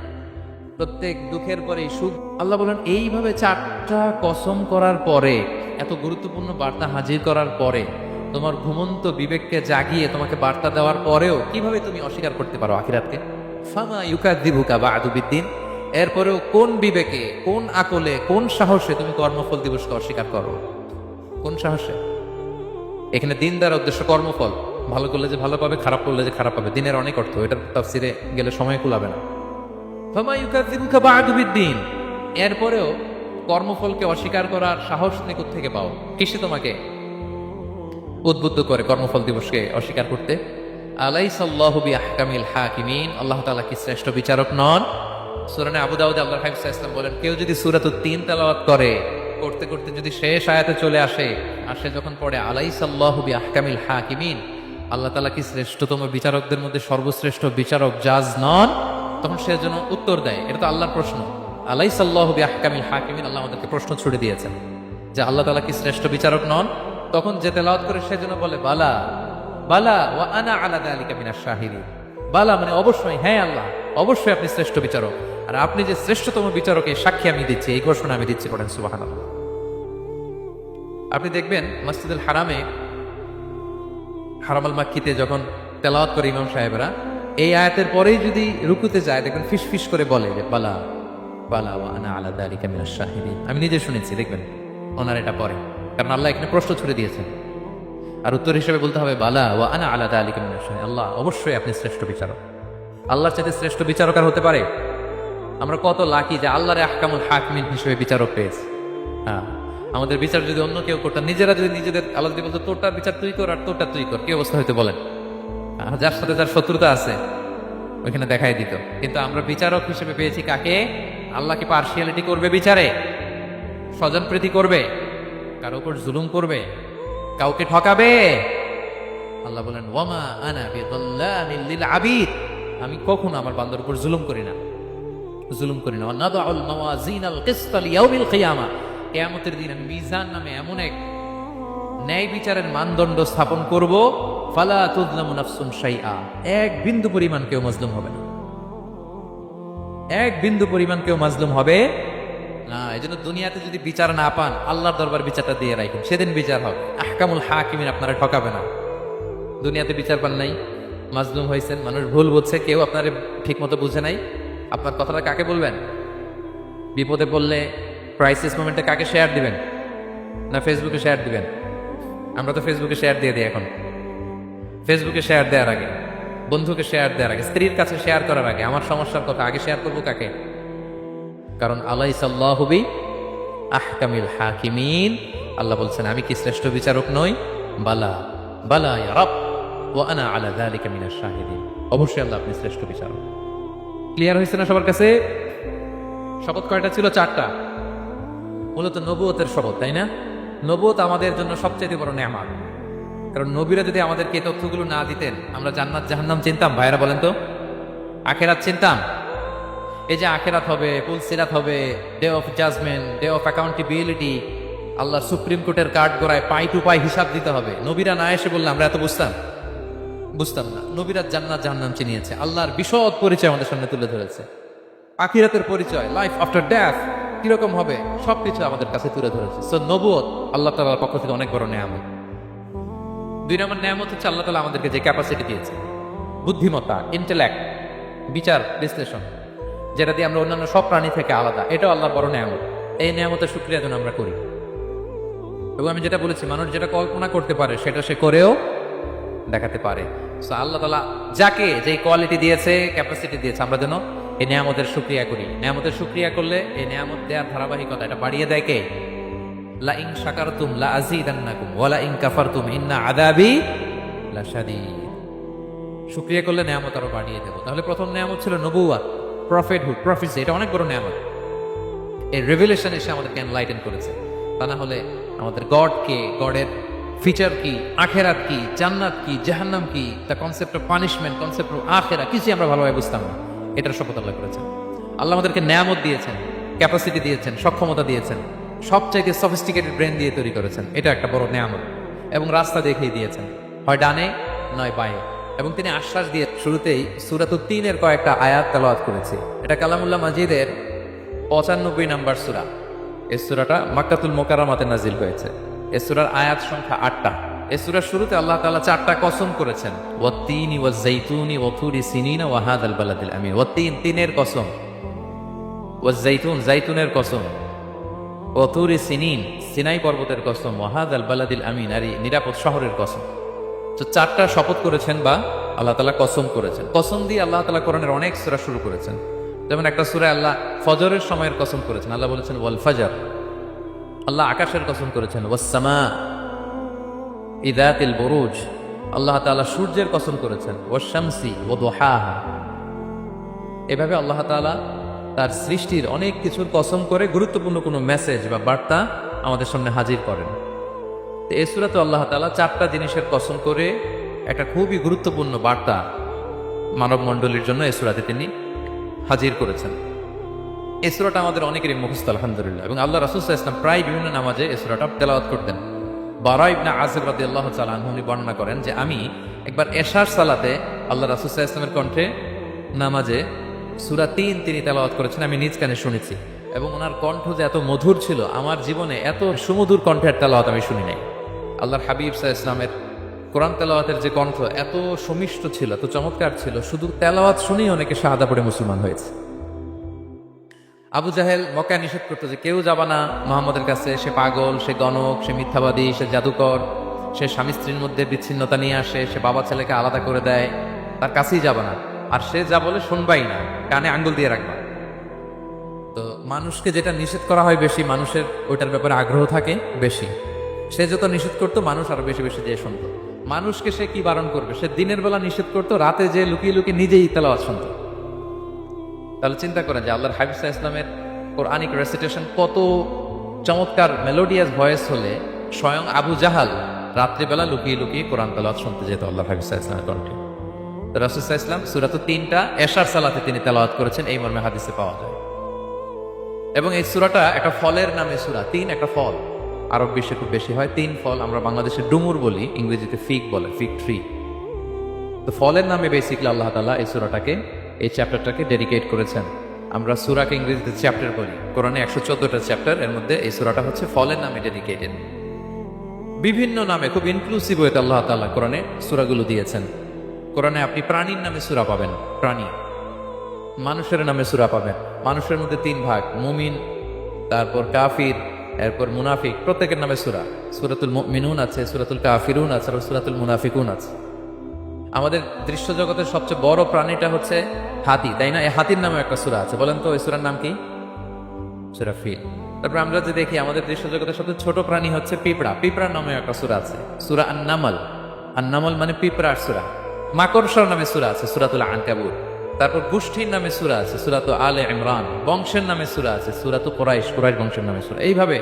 প্রত্যেক দুঃখের পরেই সুখ। আল্লাহ বলেন, এইভাবে 4টা কসম করার পরে, এত গুরুত্বপূর্ণ বার্তা হাজির করার পরে, তোমার ঘুমন্ত বিবেককে জাগিয়ে তোমাকে বার্তা দেওয়ার পরেও কিভাবে তুমি অস্বীকার করতে পারো আখিরাতকে? ফামা ইউকাযযিবুকা বা'দু বিদ্দিন, এরপরেও কোন বিবেকে, কোন আকলে, কোন সাহসে তুমি কর্মফল দিবসকে অস্বীকার করো? কোন সাহসে? এখানে দিন দ্বারা উদ্দেশ্য কর্মফল। ভালো করলে যে ভালো পাবে, খারাপ করলে যে খারাপ পাবে। দিনের অনেক অর্থ, এটার তাফসিরে গেলে সময় কুলাবে না। ফামা ইউকাযযিবুকা বা'দু বিদ্দিন, এরপরেও কর্মফলকে অস্বীকার করার সাহস তুমি কোত্থেকে পাও? কিসে তোমাকে উদ্বুদ্ধ করে কর্মফল দিবসকে অস্বীকার করতে? আলাইসাল্লাহু বিআহকামিল হাকিমিন, আল্লাহ তাআলা কি শ্রেষ্ঠ বিচারক নন? সূরা আবু দাউদে আল্লাহর হাবিব সাল্লাল্লাহু আলাইহি ওয়াসাল্লাম বলেন, কেউ যদি সূরাতুত তিন তেলাওয়াত করে, করতে করতে যদি শেষ আয়াতে চলে আসে, আর সে যখন পড়ে আলাইসাল্লাহু বিআহকামিল হাকিমিন, আল্লাহ তাআলা কি শ্রেষ্ঠতম বিচারকদের মধ্যে সর্বশ্রেষ্ঠ বিচারক জাজ নন, তখন সে যেন উত্তর দেয়, এটা তো আল্লাহর প্রশ্ন। আলাইসাল্লাহু বিআহকামিল হাকিমিন, আল্লাহ আমাদেরকে প্রশ্ন ছুড়ে দিয়েছেন যে আল্লাহ তাআলা কি শ্রেষ্ঠ বিচারক নন। তখন যে তেলাওয়াত করে সে যেন বলে বালা বালা ওয়া আনা আলা যালিকা মিনাশ শাহিদিন। বালা মানে অবশ্যই, হ্যাঁ আল্লাহ অবশ্যই আপনি শ্রেষ্ঠ বিচারক, আর আপনি যে শ্রেষ্ঠতম বিচারক এই সাক্ষী আমি দিচ্ছি, এই ঘোষণা আমি দিচ্ছি। পড়েন সুবহানাল্লাহ। আপনি দেখবেন মসজিদুল হারামে, হারামাল মাক্কিতে যখন তেলাওয়াত করে ইমাম সাহেবরা, এই আয়াতের পরেই যদি রুকুতে যায় দেখবেন ফিস ফিস করে বলে যে বালা বালা ওয়া আনা আলা যালিকা মিনাশ শাহিদিন। আমি নিজে শুনেছি, দেখবেন ওনার এটা পরে, কারণ আল্লাহ এখানে প্রশ্ন ছুড়ে দিয়েছেন। আর উত্তর হিসেবে বলতে হবে বালা ওয়া আনা আলা যালিকা মিনাশ শাহিদিন, আল্লাহ অবশ্যই আপনি শ্রেষ্ঠ বিচারক। আল্লাহর চাইতে শ্রেষ্ঠ বিচারক আর হতে পারে? আমরা কত লাকি যে আল্লাহর আহকামুল হাকিমিন হিসেবে বিচারক পেয়েছি। হ্যাঁ, আমাদের বিচার যদি অন্য কেউ করতেন, নিজেরা যদি নিজেদের, আল্লাহ যদি বলতো তোরটার বিচার তুই কর আর তোরটা তুই কর, কি অবস্থা হইতে বলেন? যার সাথে যার শত্রুতা আছে ওইখানে দেখাই দিত। কিন্তু আমরা বিচারক হিসেবে পেয়েছি কাকে? আল্লাহ কি পার্সিয়ালিটি করবে বিচারে? স্বজনপ্রীতি করবে? কারো উপর জুলুম করবে? কাউকে ঠকাবে? আল্লাহ বলেন ওয়ামা আনা বিযাল্লামিল লিল আবিদ, আমি কখনো আমার বান্দার উপর জুলুম করি না, জুলুম করি না। নাদাউল মাওয়াজিনাল কিসতা লিয়াউমিল কিয়ামা, কিয়ামতের দিন আমি মিজান নামে এমন এক ন্যায় বিচারের মানদণ্ড স্থাপন করব, ফালা তুযলামু নাফসুন শাইআ, এক বিন্দু পরিমাণ কেউ মাজলুম হবে না, এক বিন্দু পরিমাণ কেউ মাজলুম হবে না। এজন্য দুনিয়াতে যদি বিচার না পান, আল্লাহর দরবার বিচারটা দিয়ে রাখেন, সেদিন বিচার হবে। আহকামুল হাকিমিন আপনারা ঠকাবে না। দুনিয়াতে বিচার পান নাই, মাজলুম হয়েছেন, মানুষ ভুল বুঝছে, কেউ আপনার ঠিক মতো বুঝে নাই, আপনার কথাটা কাকে বলবেন? বিপদে পড়লে ক্রাইসিস মোমেন্টে কাকে শেয়ার দিবেন? না ফেসবুকে শেয়ার দিবেন? আমরা তো ফেসবুকে শেয়ার দিয়ে দিই এখন। ফেসবুকে শেয়ার দেওয়ার আগে, বন্ধুকে শেয়ার দেওয়ার আগে, স্ত্রীর কাছে শেয়ার করার আগে আমার সমস্যার কথা আগে শেয়ার করবো কাকে? কারণ আলাইসাল্লাহু বিআহকামিল হাকিমিন, আল্লাহ বলছেন আমি কি শ্রেষ্ঠ বিচারক নই? বালা বালা ইয়া রাব ওয়া আনা আলা যালিকা মিনাশ শাহিদিন, অবশ্যই আল্লাহ আপনি শ্রেষ্ঠ বিচারক। ক্লিয়ার হয়েছে না সবার কাছে? শপথ কয়টা ছিল? 4টা। মূলত নবুয়তের শপথ, তাই না? নবুয়ত আমাদের জন্য সবচেয়ে বড় নেয়ামত। কারণ নবীরা যদি আমাদেরকে এই তথ্যগুলো না দিতেন, আমরা জান্নাত জাহান্নাম চিনতাম? ভাইরা বলেন তো, আখেরাত চিনতাম? এই যে আখেরাত হবে, পুলসিরাত হবে, day of judgment, day of accountability, আল্লাহর সুপ্রিম কোর্টের কাঠ গড়ায় পাই টু পাই হিসাব দিতে হবে, নবীরা না এসে বললে আমরা এত বুঝতাম না। নবীরা জান্নাত জাহান্নাম চিনিয়েছে, আল্লাহর বিশদ পরিচয় আমাদের সামনে তুলে ধরেছে, আখিরাতের পরিচয়, লাইফ আফটার ডেথ কিরকম হবে, সবকিছু আমাদের কাছে তুলে ধরেছে। সো নবুয়ত আল্লাহ তাআলার পক্ষ থেকে অনেক বড় নেয়ামত। 2 নম্বর নেয়ামত হচ্ছে আল্লাহ তাআলা আমাদেরকে যে ক্যাপাসিটি দিয়েছে, বুদ্ধিমত্তা, ইন্টেলেক্ট, বিচার বিশ্লেষণ, যেটা দিয়ে আমরা অন্যান্য সব প্রাণী থেকে আলাদা, এটাও আল্লাহর বড় নেয়ামত। এই নেয়ামতের শুকরিয়া যেন আমরা করি। এবং আমি যেটা বলেছি, মানুষ যেটা কল্পনা করতে পারে সেটা সে করেও দেখাতে পারে। সো আল্লাহ তাআলা যাকে যেই কোয়ালিটি দিয়েছে, ক্যাপাসিটি দিয়েছে, আমরা যেন এই নেয়ামতের শুকরিয়া করি। নেয়ামতের শুকরিয়া করলে এই নেয়ামত দেওয়ার ধারাবাহিকতা এটা বাড়িয়ে দেয় কে? লা ইন শাকারতুম লা আযীদান্নাকুম ওয়া লা ইন কাফারতুম ইন্না আযাবি লাশাদীদ। শুকরিয়া করলে নেয়ামত আরো বাড়িয়ে দেব। তাহলে প্রথম নেয়ামত ছিল নবুওয়াত, প্রফেটহুড, প্রফেসি, এটা অনেক বড় নেয়ামত। এই রিভিলেশন এসে আমাদেরকে এনলাইটেন করেছে। তা না হলে আমাদের গড কে, গডের ফিচার কি, আখেরাত কি, জান্নাত কি, জাহান্নাম কি, the concept of punishment, concept of আখেরা, কিছু আমরা ভালোভাবে বুঝতাম না। এটার শপথ আল্লাহ করেছেন। আল্লাহ আমাদেরকে নেয়ামত দিয়েছেন, ক্যাপাসিটি দিয়েছেন, সক্ষমতা দিয়েছেন, সবচাইতে সফিস্টিকেটেড ব্রেন দিয়ে তৈরি করেছেন, এটা একটা বড় নেয়ামত। এবং রাস্তা দেখিয়ে দিয়েছেন, হয় ডানে নয় বাঁয়ে। এবং তিনি আশ্বাস দিয়ে শুরুতেই সূরাতুত তিনের কয়েকটা আয়াত তেলাওয়াত করেছি। এটা কালামুল্লাহ মাজিদের 95 নম্বর সূরা। এই সূরাটা মক্কাতুল মুকাররমাতে নাজিল হয়েছে। এই সূরার আয়াত সংখ্যা 8টা। এই সূরার শুরুতে আল্লাহ তাআলা 4টা কসম করেছেন, ওয়াত-তিনি ওয়াজ-যাইতুনি ওয়া তুরি সিনিনা ওয়া হাযাল বালাদিল আমিন। ওয়াত-তিন, তিনের কসম, ওয়াজ-যাইতুন, যাইতুনের কসম, ওয়া তুরি সিনিন, সিনাই পর্বতের কসম, ওয়া হাযাল বালাদিল আমিন, আর এই নিরাপদ শহরের কসম। তো 4টা শপথ করেছেন বা আল্লাহ তাআলা কসম করেছেন। কসম দিয়ে আল্লাহ তাআলা কোরআনের অনেক সূরা শুরু করেছেন। যেমন একটা সূরায় আল্লাহ ফজরের সময়ের কসম করেছেন, আল্লাহ বলেছেন ওয়াল ফাজর। আল্লাহ আকাশের কসম করেছেন ওয়াস সামা ইযাতিল বুরুজ। আল্লাহ তাআলা সূর্যের কসম করেছেন ওয়াশ শামসি ওয়া দুহাহা। এভাবে আল্লাহ তাআলা তার সৃষ্টির অনেক কিছুর কসম করে গুরুত্বপূর্ণ কোনো মেসেজ বা বার্তা আমাদের সামনে হাজির করেন। তো এই সূরাতে আল্লাহ তাআলা 4টা জিনিসের কসম করে একটা খুবই গুরুত্বপূর্ণ বার্তা মানব মণ্ডলীর জন্য এই সূরাতে তিনি হাজির করেছেন। এই সূরাটা আমাদের অনেকেরই মুখস্থ আলহামদুলিল্লাহ, এবং আল্লাহ রাসূল সাল্লাল্লাহু আলাইহি ওয়াসাল্লাম প্রায় বিভিন্ন নামাজে এই সূরাটা তেলাওয়াত করতেন। বারা ইবনে আযিব রাদিয়াল্লাহু তাআলা আনহু বর্ণনা করেন যে আমি একবার এশার সালাতে আল্লাহ রাসূল সাল্লাল্লাহু আলাইহি ওয়াসাল্লামের কণ্ঠে নামাজে সূরা 3 তিনি তেলাওয়াত করেছেন, আমি নিজ কানে শুনেছি, এবং ওনার কণ্ঠ যে এত মধুর ছিল, আমার জীবনে এত সুমধুর কণ্ঠের তেলাওয়াত আমি শুনি নাই। আল্লাহর হাবিব সাল্লাল্লাহু আলাইহি ওয়াসাল্লামের কোরআন তেলাওয়াতের যে কণ্ঠ এত সুমিষ্ট ছিল, এত চমৎকার ছিল, শুধু তেলাওয়াত শুনেই অনেকে শাহাদা পড়ে মুসলমান হয়েছে। আবু জাহেল মক্কায় নিষেধ করতো যে কেউ যাবা না মুহাম্মদের কাছে, সে পাগল, সে গণক, সে মিথ্যাবাদী, সে জাদুকর, সে স্বামী স্ত্রীর মধ্যে বিচ্ছিন্নতা নিয়ে আসে, সে বাবা ছেলেকে আলাদা করে দেয়, তার কাছেই যাবা না, আর সে যা বলে শুনবাই না, কানে আঙ্গুল দিয়ে রাখবা। তো মানুষকে যেটা নিষেধ করা হয় বেশি, মানুষের ওইটার ব্যাপারে আগ্রহ থাকে বেশি। সে যত নিষেধ করতো মানুষ আরো বেশি বেশি দিয়ে শুনতো। মানুষকে সে কি বারণ করবে, সে দিনের বেলা নিষেধ করতো, রাতে যে লুকিয়ে লুকিয়ে নিজেই তেলাওয়াত শুনতো। তাহলে চিন্তা করেন যে আল্লাহর হাবিব সাল্লাল্লাহু আলাইহি ওয়াসাল্লামের কোরআনিক রেসিটেশন কত চমৎকার মেলোডিয়াস ভয়েস হলে স্বয়ং আবু জাহাল রাত্রিবেলা লুকিয়ে লুকিয়ে কোরআন তেলাওয়াত শুনতে যেত আল্লাহর হাবিব সাল্লাল্লাহু আলাইহি ওয়াসাল্লামের কণ্ঠে। তো রাসূল সাল্লাল্লাহু আলাইহি ওয়াসাল্লাম সূরা 3টা এশার সালাতে তিনি তেলাওয়াত করেছেন, এই মর্মে হাদিসে পাওয়া যায়। এবং এই সূরাটা একটা ফলের নামে সূরা। 3 একটা ফল, আরব বিশ্বে খুব বেশি হয় 3 ফল। আমরা বাংলাদেশে ডুমুর বলি, ইংরেজিতে ফিগ বলে, ফিগ ট্রি। তো ফলের নামে বেসিক্যালি আল্লাহ তাআলা এই সূরাটাকে, এই চ্যাপ্টারটাকে ডেডিকেট করেছেন। আমরা সূরাকে ইংরেজিতে চ্যাপ্টার বলি, কোরআনে 114টা চ্যাপ্টার, এর মধ্যে এই সূরাটা হচ্ছে ফলের নামে ডেডিকেটেড। বিভিন্ন নামে খুব ইনক্লুসিভ হয়ে আল্লাহ তাআলা কোরআনে সূরাগুলো দিয়েছেন। কোরআনে আপনি প্রাণীর নামে সূরা পাবেন, প্রাণী। মানুষের নামে সূরা পাবেন, মানুষের মধ্যে 3 ভাগ, মুমিন, তারপর কাফির, এরপর মুনাফিক, প্রত্যেকের নামে সূরা। সূরাতুল মুমিনুন আছে, সূরাতুল কাফিরুন আছে, আর সূরাতুল মুনাফিকুন আছে। আমাদের দৃশ্য জগতের সবচেয়ে বড় প্রাণীটা হচ্ছে হাতি, তাই না? এই হাতির নামে একটা সূরা আছে, বলেন তো ওই সূরার নাম কি? সূরা ফিল। তারপর আমরা যে দেখি আমাদের দৃশ্য জগতের সবচেয়ে ছোট প্রাণী হচ্ছে পিঁপড়া, পিঁপড়ার নামে একটা সূরা আছে, সূরা আন-নামল। আন-নামল মানে পিঁপড়ার সূরা। মাকড়সার নামে সূরা আছে, সূরাতুল আনকাবুত। তারপর গোষ্ঠীর নামে সূরা আছে, সূরাতু আলে ইমরান। বংশের নামে সূরা আছে, সূরাতু কুরাইশ, কুরাইশ বংশের নামে সূরা। এইভাবে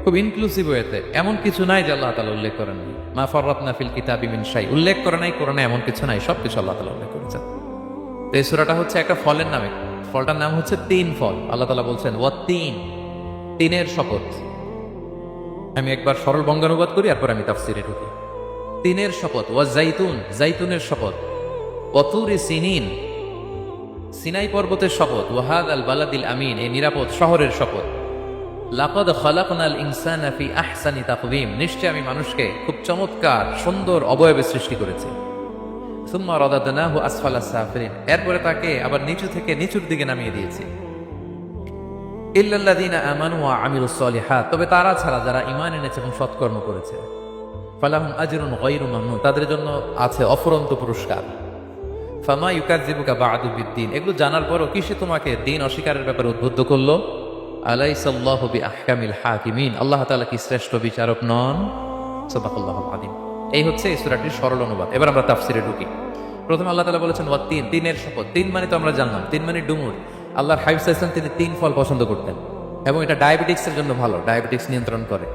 খুব ইনক্লুসিভ হয়েছে, এমন কিছু নাই যে আল্লাহ তাআলা উল্লেখ করেন নাই। মা ফাররাতনা ফিল কিতাবি মিন শাই, উল্লেখ করে নাই কোরআনে এমন কিছু নাই, সবকিছু আল্লাহ তাআলা উল্লেখ করেছেন। তো এই সূরাটা হচ্ছে একটা ফলের নামে, ফলটার নাম হচ্ছে 3 ফল। আল্লাহ তাআলা বলছেন ওয়াত-তিন, তিনের শপথ। আমি একবার সরল বঙ্গানুবাদ করি, এরপর আমি তাফসিরে ঢুকি। তিনের শপথ, ওয়াজ-জাইতুন, জাইতুনের শপথ, ওয়াতুরি সিনিন, সিনাই পর্বতের শপথ, ওয়াহাদাল বালাদিল আমিন, এই নিরাপদ শহরের শপথ। লাকাদ খালাকনাল ইনসানা ফি আহসানি তাকওয়িম, নিশ্চয় আমি মানুষকে খুব চমৎকার সুন্দর অবয়বে সৃষ্টি করেছি। সুম্মা রাদাদনাহু আসফালা সাফিলিন, এরপরে তাকে আবার নিচু থেকে নিচুর দিকে নামিয়ে দিয়েছি। ইল্লাল্লাযীনা আমানু ওয়া আমিলুস সলিহাত, তবে তারা ছাড়া যারা ঈমান এনেছে এবং সৎকর্ম করেছে। ফালাহুম আজরুন গায়রু মামনুন, তাদের জন্য আছে অফুরন্ত পুরস্কার। ফামা ইউকাযযিবুকা বা'দু বিদ্দীন, এগুলো জানার পরও কিসে তোমাকে দিন অস্বীকারের ব্যাপারে উদ্বুদ্ধ করলো? আলাইসাল্লাহু বিআহকামিল হাকিমিন, আল্লাহ তাআলা কি শ্রেষ্ঠ বিচারক নন? সাদাকাল্লাহুল আযীম। এই হচ্ছে এই সূরাটির সরল অনুবাদ। এবার আমরা তাফসিরে ঢুকি। প্রথমে আল্লাহ তাআলা বলেছেন ওয়াত-তিন, তিনের শপথ। 3 মানে তো আমরা জানলাম, 3 মানে ডুমুর। আল্লাহর হাবিব সাল্লাল্লাহু আলাইহি ওয়াসাল্লাম তিনি 3 ফল পছন্দ করতেন, এবং এটা ডায়াবেটিক্সের জন্য ভালো, ডায়াবেটিক্স নিয়ন্ত্রণ করে।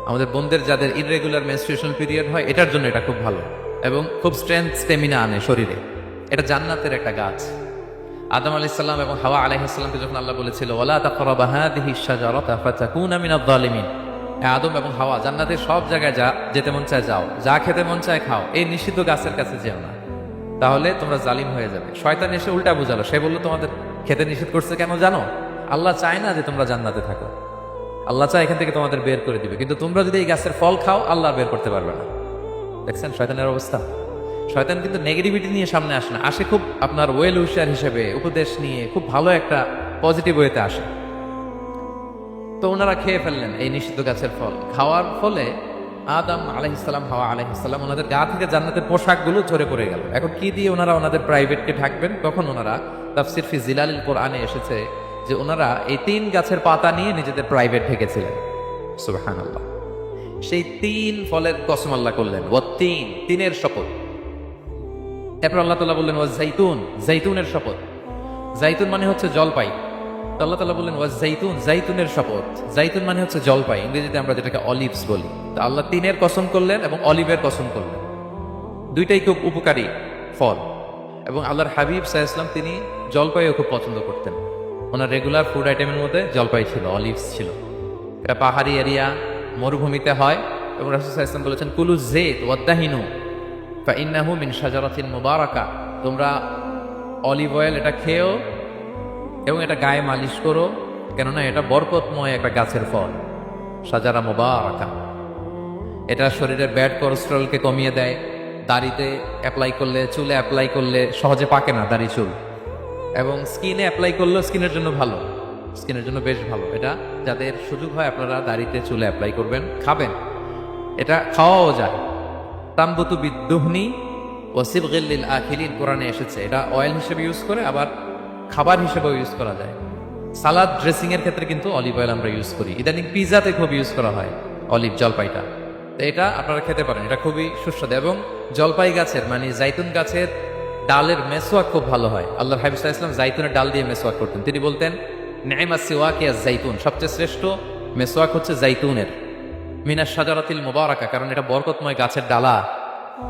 আমাদের বোনদের যাদের ইররেগুলার মেনস্ট্রুয়েশন পিরিয়ড হয়, এটার জন্য এটা খুব ভালো, এবং খুব স্ট্রেংথ, স্টেমিনা আনে শরীরে। এটা জান্নাতের একটা গাছ। আদম আলাইহিস সালাম এবং হাওয়া আলাইহিস সালামকে যখন আল্লাহ বলেছিল ওয়ালা তাকরাবা হাযিহিশ শাজারাতা ফাতাকুনা মিনায যালিমিন, আদম এবং হাওয়া জান্নাতের সব জায়গায় যেতে মন চায় যাও, যা খেতে মন চায় খাও, এই নিষিদ্ধ গাছের কাছে যেও না, তাহলে তোমরা জালিম হয়ে যাবে। শয়তান এসে উল্টা বুঝালো, সে বলল তোমাদের খেতে নিষেধ করছে কেন জানো? আল্লাহ চায় না যে তোমরা জান্নাতে থাকো, আল্লাহ চায় এখান থেকে তোমাদের বের করে দিবে, কিন্তু তোমরা যদি এই গাছের ফল খাও আল্লাহ বের করতে পারবে না। দেখছেন শয়তানের অবস্থা? শয়তান কিন্তু নেগেটিভিটি নিয়ে সামনে আসে না, আসে খুব আপনার ওয়েল উইশার হিসেবে, উপদেশ নিয়ে, খুব ভালো একটা পজিটিভ ওয়েতে আসে। তো ওনারা খেয়ে ফেললেন এই নিষিদ্ধ গাছের ফল। খাওয়ার ফলে আদম আলাইহিস সালাম, হাওয়া আলাইহিস সালাম, ওনাদের গা থেকে জান্নাতের পোশাকগুলো ঝরে পড়ে গেল। এখন কি দিয়ে ওনারা ওনাদের প্রাইভেটকে ঢাকবেন? তখন ওনারা তাফসির ফি জিলালিল কোরআনে এসেছে যে ওনারা এই 3 গাছের পাতা নিয়ে নিজেদের প্রাইভেট ঢেকেছিলেন। সুবহানাল্লাহ। সেই 3 ফলের কসম আল্লাহ করলেন, ওয়াত-তিন, তিনের শপথ। এরপর আল্লাহ তাআলা বললেন ওয়াজ-জাইতুন, জাইতুনের শপথ। জাইতুন মানে হচ্ছে জলপাই। আল্লাহ তাআলা বললেন ওয়াজ-জাইতুন, জাইতুনের শপথ। জাইতুন মানে হচ্ছে জলপাই, ইংরেজিতে আমরা যেটাকে অলিভস বলি। তো আল্লাহ তিনের কসম করলেন এবং অলিভের কসম করলেন, দুইটাই খুব উপকারী ফল। এবং আল্লাহর হাবিব সাল্লাল্লাহু আলাইহি ওয়াসাল্লাম তিনি জলপাইও খুব পছন্দ করতেন। ওনার রেগুলার ফুড আইটেমের মধ্যে জলপাই ছিল, অলিভস ছিল। এটা পাহাড়ি এরিয়া, মরুভূমিতে হয়। এবং রাসূল সাল্লাল্লাহু আলাইহি ওয়াসাল্লাম বলেছেন, কুলু যাইত ওয়াদাহিনু ফাইন্নাহু মিন শাজারাতিন মুবারাকা, তোমরা অলিভ অয়েল এটা খেও এবং এটা গায়ে মালিশ করো, কেননা এটা বরকতময় একটা গাছের ফল, শাজারা মুবারাকা। এটা শরীরের ব্যাড কোলেস্টেরলকে কমিয়ে দেয়। দাড়িতে অ্যাপ্লাই করলে, চুলে অ্যাপ্লাই করলে সহজে পাকে না দাড়ি চুল, এবং স্কিনে অ্যাপ্লাই করলেও স্কিনের জন্য ভালো, স্কিনের জন্য বেশ ভালো। এটা যাদের সুযোগ হয় আপনারা দাড়িতে চুলে অ্যাপ্লাই করবেন, খাবেন। এটা খাওয়াও যায়। তামবুতু বিদ্দুহনি ওয়াসিবগিল লিল আখিরিন কোরআনে এসেছে। এটা অয়েল হিসেবে ইউজ করে, আবার খাবার হিসেবেও ইউজ করা যায়। সালাদ ড্রেসিং এর ক্ষেত্রে কিন্তু অলিভ অয়েল আমরা ইউজ করি। ইদানিং পিজাতে খুব ইউজ করা হয় অলিভ, জলপাইটা। তো এটা আপনারা খেতে পারেন, এটা খুবই সুস্বাদু। এবং জলপাই গাছের মানে জাইতুন গাছের ডালের মেসওয়াক খুব ভালো হয়। আল্লাহর হাবিব সাল্লাল্লাহু আলাইহি ওয়াসাল্লাম জাইতুনের ডাল দিয়ে মেসওয়াক করতেন। তিনি বলতেন, নি'মাস সিওয়াকিয়াজ জাইতুন, সবচেয়ে শ্রেষ্ঠ মেসওয়াক হচ্ছে জাইতুনের, মিনাশ শাজারাতিল মুবারাকা, কারণ এটা বরকতময় গাছের ডালা।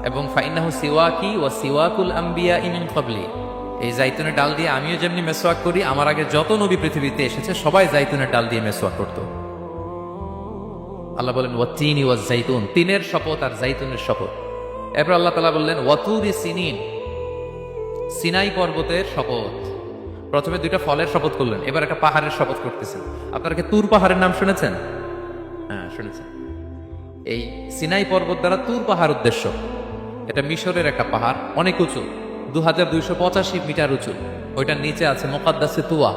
এবং ফাইন্নাহু সিওয়াকি ওয়া সিওয়াকুল আম্বিয়া মিন ক্বাবলি, এই জাইতুনের ডাল দিয়ে আমিও যেমনি মেসওয়াক করি, আমার আগে যত নবী পৃথিবীতে এসেছে সবাই জাইতুনের ডাল দিয়ে মেসওয়াক করত। আল্লাহ বলেন ওয়াতিনি ওয়াজ জাইতুন, তিনের শপথ আর জাইতুনের শপথ। এরপর আল্লাহ তাআলা বললেন ওয়াতুরি সিনিন, সিনাই পর্বতের শপথ। প্রথমে দুইটা ফলের শপথ করলেন, এবার একটা পাহাড়ের শপথ করতেছেন। আপনারা কি তুর পাহাড়ের নাম শুনেছেন? হ্যাঁ, শুনেছেন। এই সিনাই পর্বত দ্বারা তুর পাহাড় উদ্দেশ্য। এটা মিশরের একটা পাহাড়, অনেক উঁচু, 2285 মিটার উঁচু। ওইটার নিচে আছে মুকাদ্দাসে তুয়া,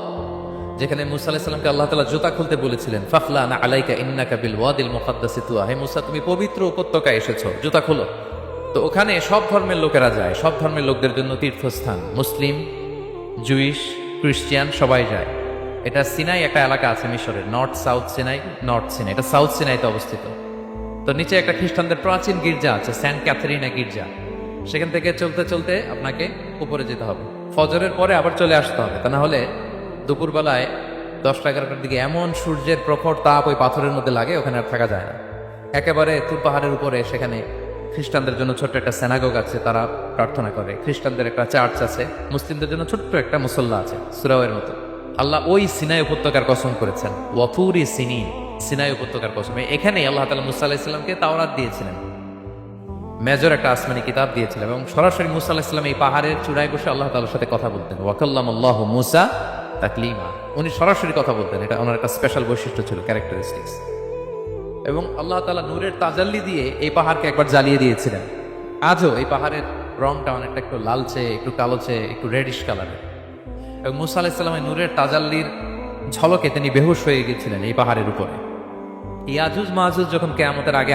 যেখানে মুসা আলাইহিস সালামকে আল্লাহ তাআলা জুতা খুলতে বলেছিলেন, ফাফলানা আলাইকা ইন্নাকা বিল ওয়াদিল মুকাদ্দাসি তুয়া, হে মুসা তুমি পবিত্র উপত্যকায় এসেছো, জুতা খোলো। তো ওখানে সব ধর্মের লোকেরা যায়, সব ধর্মের লোকদের জন্য তীর্থস্থান, মুসলিম, জুইশ, খ্রিস্টিয়ান সবাই যায়। এটা সিনাই একটা এলাকা আছে মিশরের, north south Sinai, north Sinai, এটা সাউথ সিনাইতে অবস্থিত। তো নিচে একটা খ্রিস্টানদের প্রাচীন গির্জা আছে, সেন্ট ক্যাথরিনা গির্জা। সেখান থেকে চলতে চলতে আপনাকে উপরে যেতে হবে, ফজরের পরে আবার চলে আসতে হবে, তা না হলে দুপুরবেলায় 10-11টার দিকে এমন সূর্যের প্রখর তাপ ওই পাথরের মধ্যে লাগে, ওখানে আর থাকা যায় না। একেবারে তুর পাহাড়ের উপরে সেখানে খ্রিস্টানদের জন্য ছোট্ট একটা সেনাগোগ আছে, তারা প্রার্থনা করে। খ্রিস্টানদের একটা চার্চ আছে, মুসলিমদের জন্য ছোট্ট একটা মুসল্লা আছে সূরাওয়ের মতো। আল্লাহ ওই সিনাই উপত্যকার কসম করেছেন, ওয়াতুরি সিনিন, সিনাই উপত্যকার কসম। এখানেই আল্লাহ তাআলা মুসা আলাইহিস সালামকে তাওরাত দিয়েছিলেন, মেজর একটা আসমানি কিতাব দিয়েছিলেন, এবং সরাসরি মুসা আলাইহিস সালাম এই পাহাড়ের চূড়ায় বসে আল্লাহ তাআলার সাথে কথা বলতেন। ওয়া কাল্লামাল্লাহু মুসা তাকলিমা, উনি সরাসরি কথা বলতেন। এটা ওনার একটা স্পেশাল বৈশিষ্ট্য ছিল, ক্যারেক্টারিস্টিক্স। এবং আল্লাহ তাআলা নূরের তাজাল্লি দিয়ে এই পাহাড়কে একবার জ্বালিয়ে দিয়েছিলেন। আজও এই পাহাড়ের রংটা অনেকটা একটু লালচে, একটু কালোচে, একটু রেডিশ কালারের। এবং মুসা আলাইহিস সালামের নূরের তাজাল্লির ঝলকে তিনি বেহুশ হয়ে গিয়েছিলেন এই পাহাড়ের উপরে। ইয়াজুজ মাহুজ যখন কিয়ামতের আগে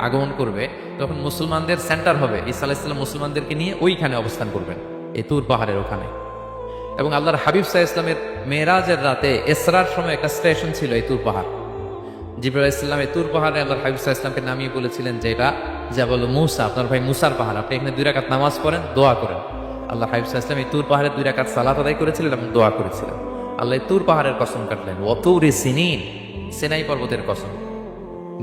আগমন করবে, তখন মুসলমানদের সেন্টার হবে। ঈসা আলাইহিস সালাম মুসলমানদেরকে নিয়ে ওইখানে অবস্থান করবেন, এই তুর পাহাড়ের ওখানে। এবং আল্লাহর হাবিব সাল্লাল্লাহু আলাইহি ওয়াসাল্লামের মেরাজের রাতে ইসরার সময় একটা স্টেশন ছিল এই তুর পাহাড়। জিবরাইল আলাইহিস সালাম এই তুর পাহাড়ে আল্লাহর হাবিব সাল্লাল্লাহু আলাইহি ওয়াসাল্লামকে নামিয়ে বলেছিলেন যে এটা জাবাল মুসা, আপনার ভাই মুসার পাহাড়, আপনি এখানে 2 রাকাত নামাজ পড়েন, দোয়া করেন। আল্লাহ হাবিব সাল্লাল্লাহু আলাইহি ওয়াসাল্লাম এই তুর পাহাড়ে 2 রাকাত সালাত আদায় করেছিলেন এবং দোয়া করেছিলেন। আল্লাহ এই তুর পাহাড়ের কসম কাটলেন, ওয়াতুরি সিনিন, সিনাই পর্বতের কসম,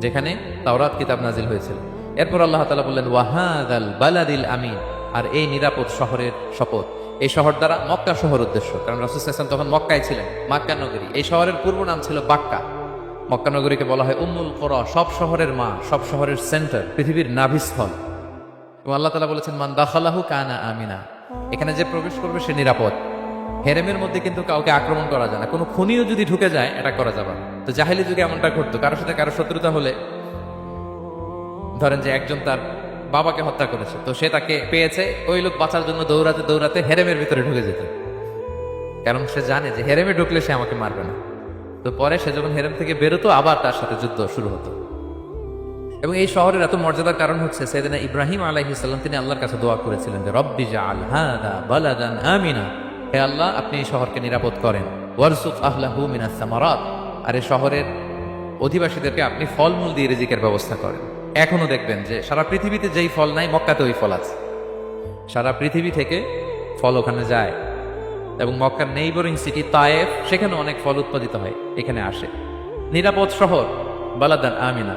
যেখানে তাওরাত কিতাব নাজিল হয়েছিল। এরপর আল্লাহ তাআলা বললেন ওয়াহাদাল বালাদিল আমিন, আর এই নিরাপদ শহরের শপথ। এই শহর দ্বারা মক্কা শহর উদ্দেশ্য, কারণ রাসূল সাল্লাল্লাহু আলাইহি ওয়াসাল্লাম তখন মক্কায় ছিলেন, মক্কা নগরী। এই শহরের পূর্ব নাম ছিল বাক্কা। মক্কা নগরীকে বলা হয় উম্মুল কুরা, সব শহরের মা, সব শহরের সেন্টার, পৃথিবীর নাভিস্থল। এবং আল্লাহ তাআলা বলেছেন মান দাখালাহু কানা আমিনা, এখানে যে প্রবেশ করবে সে নিরাপদ। হেরেমের মধ্যে কিন্তু কাউকে আক্রমণ করা যায় না, কোনো খুনিও যদি ঢুকে যায় এটা করা যাবে না। তো জাহেলি যুগে এমনটা ঘটতো, কারোর সাথে কারো শত্রুতা হলে, ধরেন যে একজন তার বাবাকে হত্যা করেছে, তো সে তাকে পেয়েছে, ওই লোক বাঁচার জন্য দৌড়াতে দৌড়াতে হেরেমের ভিতরে ঢুকে যেত, কারণ সে জানে যে হেরেমে ঢুকলে সে আমাকে মারবে না। তো পরে সে যখন হেরেম থেকে বেরোতো, আবার তার সাথে যুদ্ধ শুরু হতো। এবং এই শহরের এত মর্যাদার কারণ হচ্ছে সাইয়েদনা ইব্রাহিম আলাইহিস সালাম তিনি আল্লাহর কাছে দোয়া করেছিলেন যে রব্বি জাআল হাদা বালাদান আমিনা, হে আল্লাহ আপনি এই শহরকে নিরাপদ করেন, ওয়ারযুক আহলাহু মিনাস সামারাত, আর এই শহরের অধিবাসীদেরকে আপনি ফলমূল দিয়ে রিজিকের ব্যবস্থা করেন। এখনো দেখবেন যে সারা পৃথিবীতে যেই ফল নাই মক্কাতে ওই ফল আছে, সারা পৃথিবী থেকে ফল ওখানে যায়। এবং মক্কার নেইবরিং সিটি তায়েফ, সেখানে অনেক ফল উৎপাদিত হয়, এখানে আসে। নিরাপদ শহর, বালাদান আমিনা।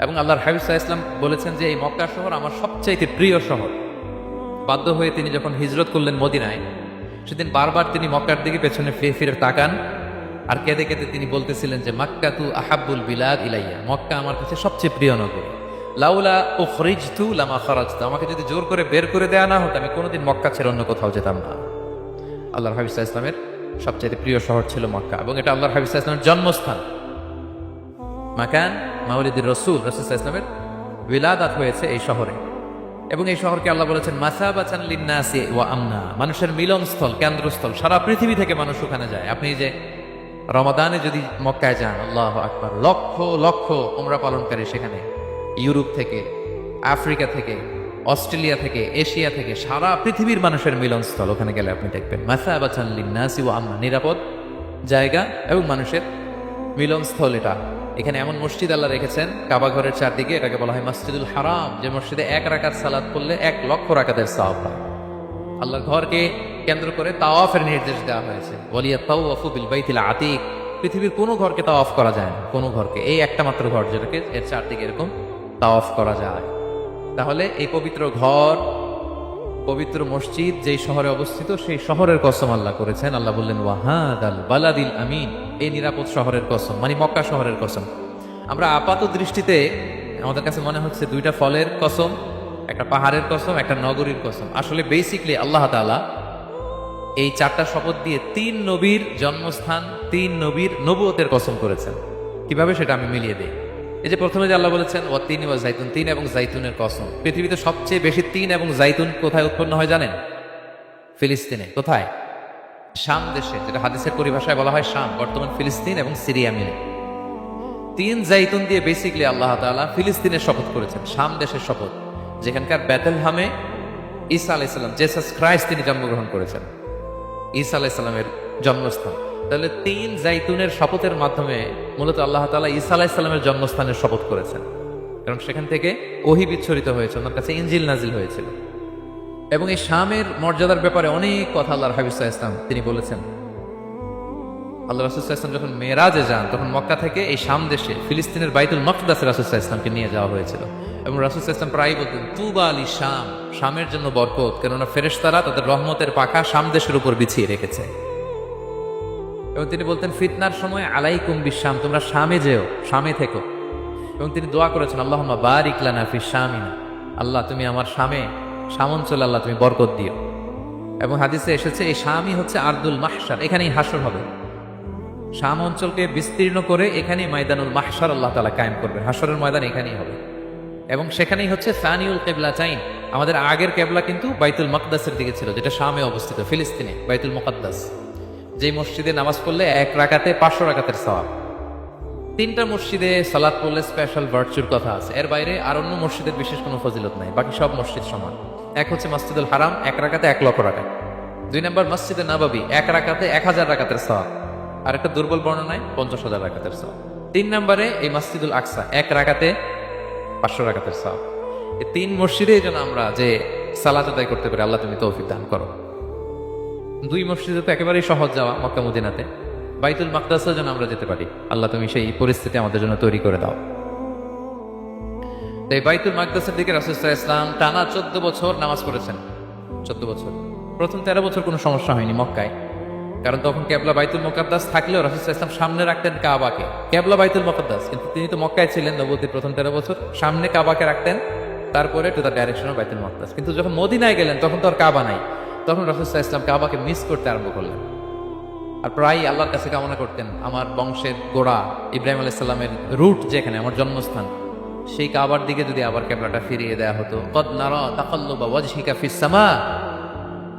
এবং আল্লাহর হাবিব সাল্লাল্লাহু আলাইহি ওয়াসাল্লাম বলেছেন যে এই মক্কা শহর আমার সবচাইতে প্রিয় শহর। বাধ্য হয়ে তিনি যখন হিজরত করলেন মদিনায়, সেদিন বারবার তিনি মক্কার দিকে পেছনে ফিরে ফিরে তাকান আর কেঁদে কেঁদে তিনি বলতেছিলেন যে মাক্কাতু আহাব্বুল বিলাদ ইলাইয়া, মক্কা আমার কাছে সবচেয়ে প্রিয় নগরী। লাউলা উখরিজতু লামা খারাজতু, আমাকে যদি জোর করে বের করে দেয়া না হতো আমি কোনোদিন মক্কা ছেড়ে অন্য কোথাও যেতাম না। আল্লাহর হাবিব সাল্লাল্লাহু আলাইহি ওয়াসাল্লামের সবচেয়ে প্রিয় শহর ছিল মক্কা, এবং এটা আল্লাহর হাবিব সাল্লাল্লাহু আলাইহি ওয়াসাল্লামের জন্মস্থান। মাকান মাউলিদির রাসূল, রাসূল সাল্লাল্লাহু আলাইহি ওয়াসাল্লামের বিলাদাত হয়েছে এই শহরে। এবং এই শহরকে আল্লাহ বলেছেন মাসাবাতান লিন্নাসি ওয়া আমনা, মানুষের মিলনস্থল, কেন্দ্রস্থল, সারা পৃথিবী থেকে মানুষ ওখানে যায়। আপনি যে রমাদানে যদি মক্কায় যান, আল্লাহু আকবার, লক্ষ লক্ষ উমরা পালনকারী সেখানে, ইউরোপ থেকে, আফ্রিকা থেকে, অস্ট্রেলিয়া থেকে, এশিয়া থেকে, সারা পৃথিবীর মানুষের মিলনস্থল। ওখানে গেলে আপনি দেখবেন মাসাবাতান লিন্নাসি ওয়া আমনা, নিরাপদ জায়গা এবং মানুষের মিলনস্থল। এটা এখানে এমন মসজিদ আল্লাহ রেখেছেন কাবা ঘরের চারদিকে, এটাকে বলা হয় মসজিদুল হারাম, যে মসজিদে 1 রাকাত সালাত করলে 1 লক্ষ রাকাতের সওয়াব হয়। আল্লাহর ঘরকে কেন্দ্র করে তাওয়াফের নির্দেশ দেওয়া হয়েছে, ওয়ালিয়া তাওয়াফু বিল বাইতিল আতিক, পৃথিবীর কোনো ঘরকে তাওয়াফ করা যায় না, কোনো ঘরকে, এই একটা মাত্র ঘর যেটাকে এর চারদিকে এরকম তাওয়াফ করা যায়। তাহলে এই পবিত্র ঘর, পবিত্র মসজিদ যেই শহরে অবস্থিত, সেই শহরের কসম আল্লাহ করেছেন। আল্লাহ বললেন ওয়াহাদাল বালাদিল আমিন, এই নিরাপদ শহরের কসম, মানে মক্কা শহরের কসম। আমরা আপাত দৃষ্টিতে আমাদের কাছে মনে হচ্ছে দুইটা ফলের কসম, একটা পাহাড়ের কসম, একটা নগরীর কসম। আসলে বেসিকলি আল্লাহ তাআলা এই 4টা শপথ দিয়ে 3 নবীর জন্মস্থান, 3 নবীর নবুয়তের কসম করেছেন। কিভাবে সেটা আমি মিলিয়ে দিই। এই যে প্রথমে যে আল্লাহ বলেছেন ওয়াতিন ওয়া জাইতুন, 3 এবং জাইতুনের কসম। পৃথিবীতে সবচেয়ে বেশি 3 এবং জাইতুন কোথায় উৎপন্ন হয় জানেন? ফিলিস্তিনে। কোথায়? শাম দেশে, যেটা হাদিসের পরিভাষায় বলা হয় শাম, বর্তমান ফিলিস্তিন এবং সিরিয়া মিলে। 3 জাইতুন দিয়ে বেসিকলি আল্লাহ তাআলা ফিলিস্তিনের শপথ করেছেন, শাম দেশের শপথ, যেখানকার বেথলহামে ঈসা আলাইহিস সালাম, জেসাস ক্রাইস্ট, তিনি জন্মগ্রহণ করেছেন, ঈসা আলাইহিস সালামের জন্মস্থান। তাহলে 3 জাইতুনের শপথের মাধ্যমে মূলত আল্লাহ তাআলা ঈসা আলাইহিস সালামের জন্মস্থানের শপথ করেছেন, কারণ সেখান থেকে ওহী বিচ্ছরিত হয়েছে, ওনার কাছে ইনজিল নাজিল হয়েছিল। এবং এই শামের মর্যাদার ব্যাপারে অনেক কথা আল্লাহর হাবিব সাল্লাল্লাহু আলাইহি ওয়াসাল্লাম তিনি বলেছেন। আল্লাহ রাসূল সাল্লাল্লাহু আলাইহি ওয়াসাল্লাম যখন মেরাজে যান, তখন মক্কা থেকে এই শাম দেশে ফিলিস্তিনের বাইতুল মাকদাসে রাসূল সাল্লাল্লাহু আলাইহি ওয়াসাল্লামকে নিয়ে যাওয়া হয়েছিল। এবং রাসূল সাল্লাল্লাহু আলাইহি ওয়াসাল্লাম প্রায়ই বলতেন তুবা আলি শাম, শামের জন্য বরকত, কেননা ফেরেশতারা তাদের রহমতের পাখা শাম দেশের উপর বিছিয়ে রেখেছে। এবং তিনি বলতেন ফিতনার সময় আলাইকুম বিশ-শাম, তোমরা শামে যেও, শামে থেকো। এবং তিনি দোয়া করেছেন আল্লাহুম্মা বারিক লানা ফিশ শামিনা, আল্লাহ তুমি আমার শামে, শাম অঞ্চলে আল্লাহ তুমি বরকত দিও। এবং হাদিসে এসেছে এই শামই হচ্ছে আরদুল মাহশার, এখানেই হাসর হবে। শাম অঞ্চলকে বিস্তীর্ণ করে এখানেই ময়দানুল মাহশার আল্লাহ তাআলা কায়েম করবে, হাসরের ময়দান এখানেই হবে। এবং সেখানেই হচ্ছে সানিউল কিবলাতাইন, আমাদের আগের কিবলা কিন্তু বাইতুল মাকদাসের দিকে ছিল, যেটা শামে অবস্থিত, ফিলিস্তিনে বাইতুল মুকাদ্দাস, যেই মসজিদে নামাজ পড়লে 1 রাকাতে 500 রাকাতের সওয়াব। 3টা মসজিদে সালাত পড়লে স্পেশাল ভার্চুর কথা আছে, এর বাইরে আর অন্য মসজিদের বিশেষ কোনো ফজিলত নাই, বাকি সব মসজিদ সমান। এক হচ্ছে মসজিদুল হারাম, 1 রাকাতে 1 লক্ষ রাকাত। 2 নম্বর মসজিদে নববী, 1 রাকাতে 1000 রাকাতের সওয়াব, আর একটা দুর্বল বর্ণনায় 50,000 রাকাতের সওয়াব। 3 নম্বরে এই মসজিদুল আকসা, 1 রাকাতে 500 রাকাতের সওয়াব। এই 3 মসজিদে যেন আমরা যে সালাত আদায় করতে পারি, আল্লাহ তুমি তৌফিক দান করো। 2 মসজিদে তো একেবারেই সহজ যাওয়া, মক্কা মদিনাতে। বাইতুল মাকদাসে যেন আমরা যেতে পারি, আল্লাহ তুমি সেই পরিস্থিতি আমাদের জন্য তৈরি করে দাও। এই বাইতুল মাকদাসের দিকে রাসূল সাল্লাল্লাহু আলাইহি ওয়াসাল্লাম টানা 14 বছর নামাজ পড়েছেন। 14 বছর। প্রথম 13 বছর কোনো সমস্যা হয়নি মক্কায়, কারণ তখন কেবলা বাইতুল মুকাদ্দাস থাকলেও রাসূল সাল্লাল্লাহু আলাইহি ওয়াসাল্লাম সামনে রাখতেন কাবাকে। কেবলা বাইতুল মুকাদ্দাস, কিন্তু তিনি তো মক্কায় ছিলেন নবুয়তের প্রথম 13 বছর, সামনে কাবাকে রাখতেন, তারপরে টু দ্য ডাইরেকশন অফ বাইতুল মুকাদ্দাস। কিন্তু যখন মদিনায় গেলেন তখন তো আর কাবা নাই, তখন রাসূল সাল্লাল্লাহু আলাইহি ওয়াসাল্লাম কাবাকে মিস করতে আরম্ভ করলেন। আর প্রায় আল্লাহর কাছে কামনা করতেন আমার বংশের গোড়া ইব্রাহিম আলাইহিস সালামের রুট যেখানে, আমার জন্মস্থান, সেই কাবার দিকে যদি আবার ক্যাবলাটা ফিরিয়ে দেয়া হতো। কদ নারা তাকাল্লুবা ওয়াজহিকা ফিস সামা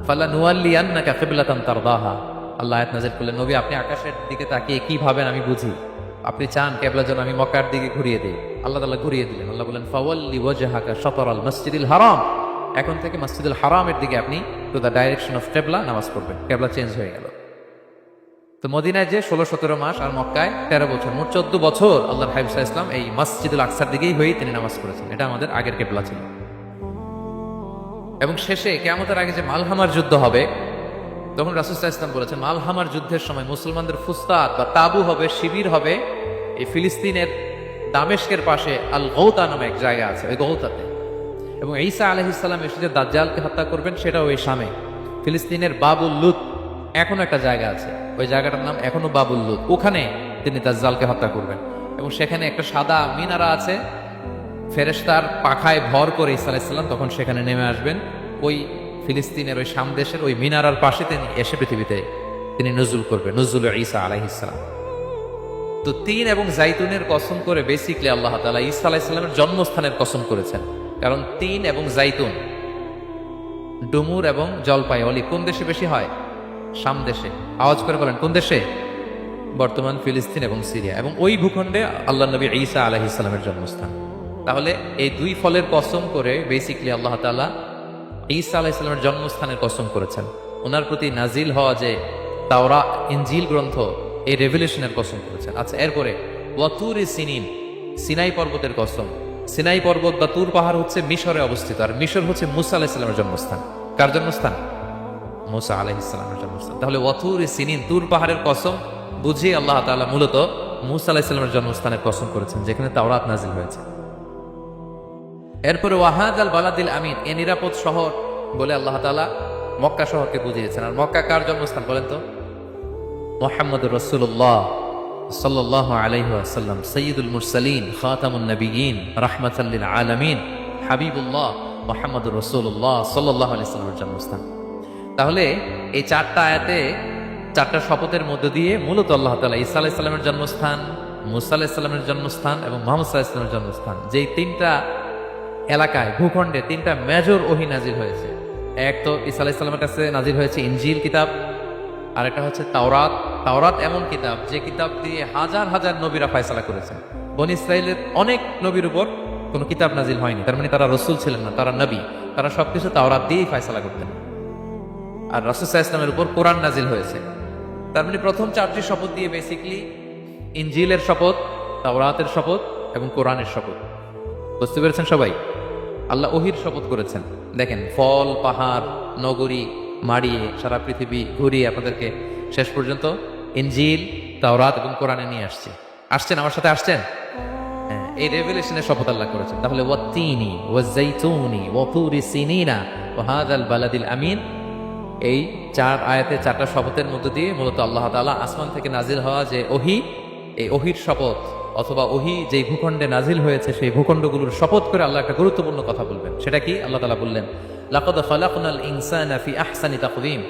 ফালানুওয়াল্লিয়ান্নাকা কিবলাতান তারদাহা। আল্লাহ আয়াত নাযিল করলেন, নবী আপনি আকাশের দিকে তাকিয়ে কি ভাবেন আমি বুঝি, আপনি চান ক্যাবলা যেন আমি মক্কার দিকে ঘুরিয়ে দেই। আল্লাহ তাআলা ঘুরিয়ে দিলেন। আল্লাহ বলেন ফাওয়াল্লি ওয়াজহাকা শাতরাল মসজিদিল হারাম, এখন থেকে মসজিদুল হারামের দিকে আপনি টু দ্য ডাইরেকশন অফ কিবলা নামাজ পড়বেন। কিবলা চেঞ্জ হয়ে গেল। তো মদিনায় যে 16-17 মাস আর মক্কায় 13 বছর, মোট 14 বছর আল্লাহর হাবিব সাল্লাল্লাহু আলাইহি ওয়াসাল্লাম এই মসজিদুল আকসার দিকেই হয়ে তিনি নামাজ পড়েছেন। এটা আমাদের আগের কিবলা ছিল। এবং শেষে কিয়ামতের আগে যে মালহামার যুদ্ধ হবে, তখন রাসূল সাল্লাল্লাহু আলাইহি ওয়াসাল্লাম বলেছেন মালহামার যুদ্ধের সময় মুসলমানদের ফুস্তাদ বা তাবু হবে, শিবির হবে এই ফিলিস্তিনের দামেস্কের পাশে আল গৌতা নামে এক জায়গা আছে, ওই গৌতাতে। এবং ঈসা আলাইহিস সালাম এসে যে দাজ্জালকে হত্যা করবেন সেটাও ওই শামে। ফিলিস্তিনের বাবুল লুত এখনো একটা জায়গা আছে, ওই জায়গাটার নাম এখনো বাবুল লুত, ওখানে তিনি দাজ্জালকে হত্যা করবেন। এবং সেখানে একটা সাদা মিনারা আছে, ফেরেশতার পাখায় ভর করে ঈসা আলাইহিস সালাম তখন সেখানে নেমে আসবেন। ওই ফিলিস্তিনের ওই শাম দেশের ওই মিনারার পাশে তিনি এসে পৃথিবীতে তিনি নজুল করবেন, নজুল ঈসা আলাইহিস সালাম। তো তিন এবং জাইতুনের কসম করে বেসিকলি আল্লাহ তাআলা ঈসা আলাইহিস সালামের জন্মস্থানের কসম করেছেন। কারণ তিন এবং জাইতুন, ডুমুর এবং জলপাই, অলিভ কোন দেশে বেশি হয়? শাম দেশে। আওয়াজ করে বলেন কোন দেশে? বর্তমান ফিলিস্তিন এবং সিরিয়া। এবং ওই ভূখণ্ডে আল্লাহ নবী ঈসা আলাইহিস সালামের জন্মস্থান। তাহলে এই দুই ফলের কসম করে বেসিকলি আল্লাহ তাআলা ঈসা আলাইহিস সালামের জন্মস্থানের কসম করেছেন। ওনার প্রতি নাজিল হওয়া যে তাওরাত ইনজিল গ্রন্থ, এই রেভেলেশনের কসম করেছেন। আচ্ছা, এরপরে ওয়াতুর সিনিন, সিনাই পর্বতের কসম। সিনাই পর্বত বা তুর পাহাড় হচ্ছে মিশরে অবস্থিত, আর মিশর হচ্ছে মুসা আলাইহিস সালামের জন্মস্থান। কার জন্মস্থান? মুসা আলাইহিস সালামের জন্মস্থান। তাহলে ওয়াতুর সিনিন, তুর পাহাড়ের কসম বুঝিয়ে আল্লাহ তাআলা মূলত মুসা আলাইহিস সালামের জন্মস্থানের কসম করেছেন, যেখানে তাওরাত নাজিল হয়েছে। এরপরে ওয়াহাদাল বালাদিল আমিন, এ নিরাপদ শহর বলে আল্লাহ তাআলা মক্কা শহরকে বুঝিয়েছেন। আর মক্কা কার জন্মস্থান বলেন তো? মুহাম্মদুর রাসূলুল্লাহ সাল্লাল্লাহু আলাইহি ওয়াসাল্লাম, সাইয়্যিদুল মুরসালিন, খাতামুন নবিয়্যিন, রাহমাতাল লিল আলামিন, হাবিবুল্লাহ মুহাম্মদুর রাসূলুল্লাহ সাল্লাল্লাহু আলাইহি ওয়াসাল্লামের জন্মস্থান। তাহলে এই চারটা আয়াতে, চারটা শপথের মধ্য দিয়ে মূলত আল্লাহ তাআলা ঈসা আলাইহিস সালামের জন্মস্থান, মুসা আলাইহিস সালামের জন্মস্থান এবং মুহাম্মদ সাল্লাল্লাহু আলাইহি ওয়াসাল্লামের জন্মস্থান, যেই তিনটা এলাকায়, ভূখণ্ডে তিনটা মেজর ওহী নাজিল হয়েছে। এক তো ঈসা আলাইহিস সালামের কাছে নাজিল হয়েছে ইনজিল কিতাব, আর একটা হচ্ছে তাওরাত। তাওরাত এমন কিতাব যে কিতাব দিয়ে হাজার হাজার নবীরা ফয়সালা করেছেন। বনী ইসরাইলের অনেক নবীর উপর কোনো কিতাব নাজিল হয়নি, তার মানে তারা রসুল ছিলেন না, তারা নবী, তারা সবকিছু তাওরাত দিয়েই ফয়সালা করতেন। আর রাসূল সাল্লাল্লাহু আলাইহি ওয়াসাল্লামের উপর কোরআন নাজিল হয়েছে। তার মানে প্রথম চারটি শপথ দিয়ে বেসিক্যালি ইনজিলের শপথ, তাওরাতের শপথ এবং কোরআনের শপথ। বুঝতে পেরেছেন সবাই? আল্লাহ ওহির শপথ করেছেন। দেখেন, ফল, পাহাড়, নগরী মাড়িয়ে সারা পৃথিবী ঘুরিয়ে আপনাদেরকে শেষ পর্যন্ত ইনজিল, তাওরাত এবং কোরআনে নিয়ে আসছেন। আমার সাথে আসছেন? হ্যাঁ, এই রেভেলেশনের শপথ আল্লাহ করেছেন। তাহলে ওয়াত্তিনি ওয়াজাইতুনি ওয়াতুরি সিনিনা ওয়া হাযাল বালাদিল আমিন, এই চার আয়াতে চারটা শপথের মধ্য দিয়ে মূলত আল্লাহ তাআলা আসমান থেকে নাজিল হওয়া যে ওহী, এই ওহীর শপথ অথবা ওহী যেই ভূখণ্ডে নাজিল হয়েছে সেই ভূখণ্ডগুলোর শপথ করে আল্লাহ একটা গুরুত্বপূর্ণ কথা বলবেন। সেটা কি? আল্লাহ তাআলা বললেন, লাকাদ খালাকনাল ইনসানা ফি আহসানি তাকওয়িম,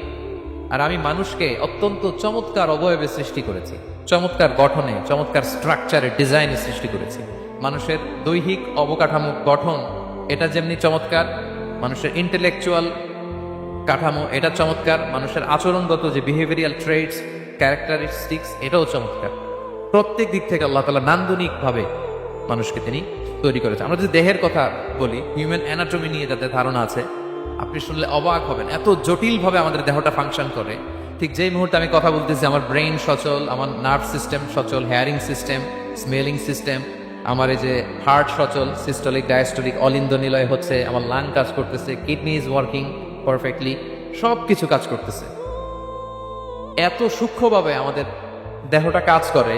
আর আমি মানুষকে অত্যন্ত চমৎকার অবয়বে সৃষ্টি করেছি, চমৎকার গঠনে, চমৎকার স্ট্রাকচারে, ডিজাইনে সৃষ্টি করেছি। মানুষের দৈহিক অবকাঠামো গঠন এটা যেমনি চমৎকার, মানুষের ইন্টেলেকচুয়াল কাঠামো এটা চমৎকার, মানুষের আচরণগত যে বিহেভিয়ারাল ট্রেটস, ক্যারেক্টারিস্টিক্স এটাও চমৎকার। প্রত্যেক দিক থেকে আল্লাহ তাআলা নান্দনিকভাবে মানুষকে তিনি তৈরি করেছেন। আমরা যদি দেহের কথা বলি, হিউম্যান অ্যানাটমি নিয়ে যাদের ধারণা আছে, আপনি শুনলে অবাক হবেন, এত জটিলভাবে আমাদের দেহটা ফাংশন করে। ঠিক যেই মুহূর্তে আমি কথা বলতেছি আমার ব্রেইন সচল, আমার নার্ভ সিস্টেম সচল, হেয়ারিং সিস্টেম, স্মেলিং সিস্টেম, আমার এই যে হার্ট সচল, সিস্টোলিক ডায়াস্টোলিক অলিন্দ নিলয় হচ্ছে, আমার লাং কাজ করতেছে, কিডনি ইজ ওয়ার্কিং পারফেক্টলি, সব কিছু কাজ করতেছে। এত সূক্ষ্মভাবে আমাদের দেহটা কাজ করে,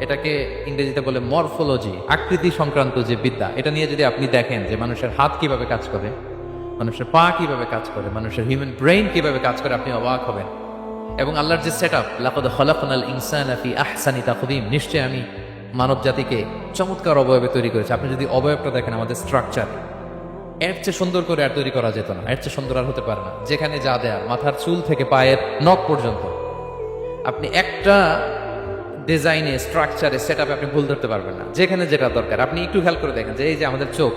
এটাকে ইংরেজিতে বলে মরফোলজি, আকৃতি সংক্রান্ত যে বিদ্যা, এটা নিয়ে যদি আপনি দেখেন যে মানুষের হাত কিভাবে কাজ করে, মানুষের পা কিভাবে কাজ করে, মানুষের হিউম্যান ব্রেইন কিভাবে কাজ করে, আপনি অবাক হবেন। এবং আল্লাহর যে সেট আপ, লাকাদ খালাকনাল ইনসানা ফি আহসানি তাকওয়িম, নিশ্চয়ই আমি মানব জাতিকে চমৎকার অবয়বে তৈরি করেছি। আপনি যদি অবয়বটা দেখেন, আমাদের স্ট্রাকচার এর চেয়ে সুন্দর করে আর তৈরি করা যেত না, এর চেয়ে সুন্দর আর হতে পারে না। যেখানে যা দেয়া, মাথার চুল থেকে পায়ের নখ পর্যন্ত, আপনি একটা ডিজাইনে, স্ট্রাকচারে, সেট আপে আপনি ভুল ধরতে পারবেন না। যেখানে যেটা দরকার, আপনি একটু খেয়াল করে দেখেন যে এই যে আমাদের চোখ,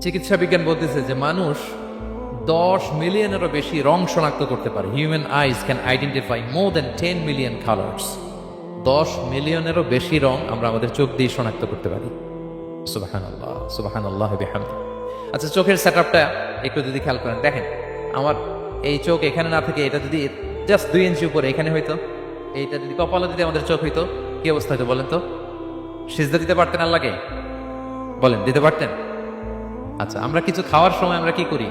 চিকিৎসা বিজ্ঞান বলতেছে যে মানুষ 10 মিলিয়নেরও বেশি রং শনাক্ত করতে পারে। Human eyes can identify more than 10 million colours. 10 মিলিয়নেরও বেশি রং আমরা আমাদের চোখ দিয়ে শনাক্ত করতে পারি। সুবহানাল্লাহ, সুবহানাল্লাহ বিহামদি। আচ্ছা, চোখের সেটআপটা একটু যদি খেয়াল করেন, দেখেন আমার এই চোখ এখানে না থেকে এটা যদি জাস্ট 2 ইঞ্চি উপরে এখানে হইতো, এইটা যদি কপালে যদি আমাদের চোখ হইতো, কি অবস্থা হইতো বলেন তো? সিজদা দিতে পারতেন আল্লাহকে? বলেন, দিতে পারতেন? আচ্ছা, আমরা কিছু খাওয়ার সময় আমরা কি করি?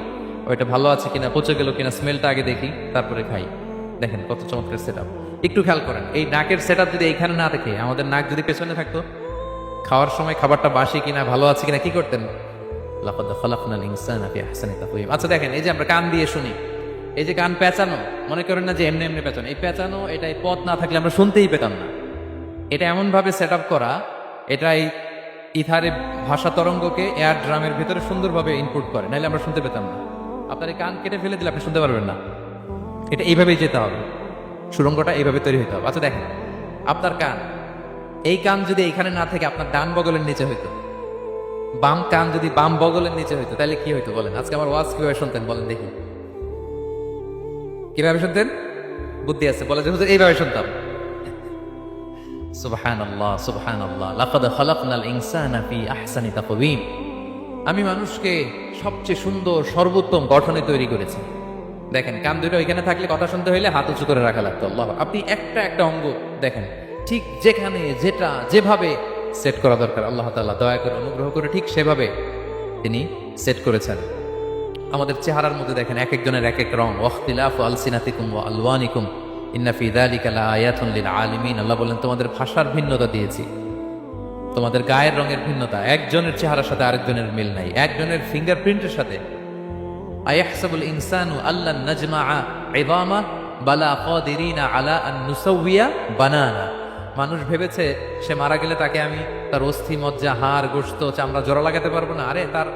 ওইটা ভালো আছে কিনা, পচে গেল কিনা, স্মেলটা আগে দেখি, তারপরে খাই। দেখেন কত চমৎকার সেটআপ। একটু খেয়াল করেন, এই নাকের সেটআপ যদি এইখানে না থাকে, আমাদের নাক যদি পেছনে থাকতো, খাওয়ার সময় খাবারটা বাসি কিনা ভালো আছে কিনা কি করতেন? লাকাদ খালাকনাল ইনসানা ফি আহসানি তাকওয়িম। আচ্ছা দেখেন, এই যে আমরা কান দিয়ে শুনি, এই যে কান পেঁচানো, মনে করেন না যে এমনি এমনি পেঁচানো, এই পেঁচানো এটাই পথ না থাকলে আমরা শুনতেই পেতাম না। এটা এমন ভাবে সেট আপ করা, এটা এই ইথারে ভাষা তরঙ্গকে এয়ার ড্রামের ভিতরে সুন্দরভাবে ইনপুট করে, নাহলে আমরা শুনতে পেতাম না। আপনার এই কান কেটে ফেলে দিলে আপনি শুনতে পারবেন না। এটা এইভাবেই যেতে হবে, সুরঙ্গটা এইভাবে তৈরি হতে হবে। আচ্ছা দেখেন, আপনার কান, এই কান যদি এইখানে না থেকে আপনার ডান বগলের নিচে হইতো, বাম কান যদি বাম বগলের নিচে হইতো, তাহলে কি হইতো বলেন? আজকে আমার ওয়াজ কিভাবে শুনতেন বলেন দেখি, কিভাবে শুনতেন? বুদ্ধি আছে বলে যে হুজুর এইভাবে শুনতাম। সুবহানাল্লাহ সুবহানাল্লাহ, লাকাদ খালাকনাল ইনসানা ফি আহসানি তাকওয়িম। আমি মানুষকে সবচেয়ে সুন্দর সর্বোত্তম গঠনে তৈরি করেছি। দেখেন, কান দুটো ওইখানে থাকলে কথা শুনতে হইলে হাত উঁচু করে রাখা লাগতো। আল্লাহ, আপনি একটা একটা অঙ্গ দেখেন, ঠিক যেখানে যেটা যেভাবে সেট করা দরকার, আল্লাহ তাআলা দয়া করে অনুগ্রহ করে ঠিক সেভাবে তিনি সেট করেছেন। আমাদের চেহারার মধ্যে দেখেন এক একজনের এক এক রং, ওয়াখতিলাফু আলসিনাতিকুম ওয়া আলওয়ানিকুম ইন্না ফি যালিকা লাআয়াতুন লিল আলিমিন। আল্লাহ বলেন, তোমাদের ভাষার ভিন্নতা দিয়েছি, তোমাদের গায়ের রঙের ভিন্নতা, একজনের চেহারার সাথে আরেকজনের মিল নাই, একজনের ফিঙ্গারপ্রিন্টের সাথে। আয়াহসাবুল ইনসানু আল্লান নাজমাআ ইযামা বালা কাদিরিনা আলা আন নুসাউইয়া বানানা। মানুষ ভেবেছে সে মারা গেলে তাকে আমি তার অস্থি মজ্জা হাড় গোশত চামড়া জোড়া লাগাতে পারবো না। আরে, তার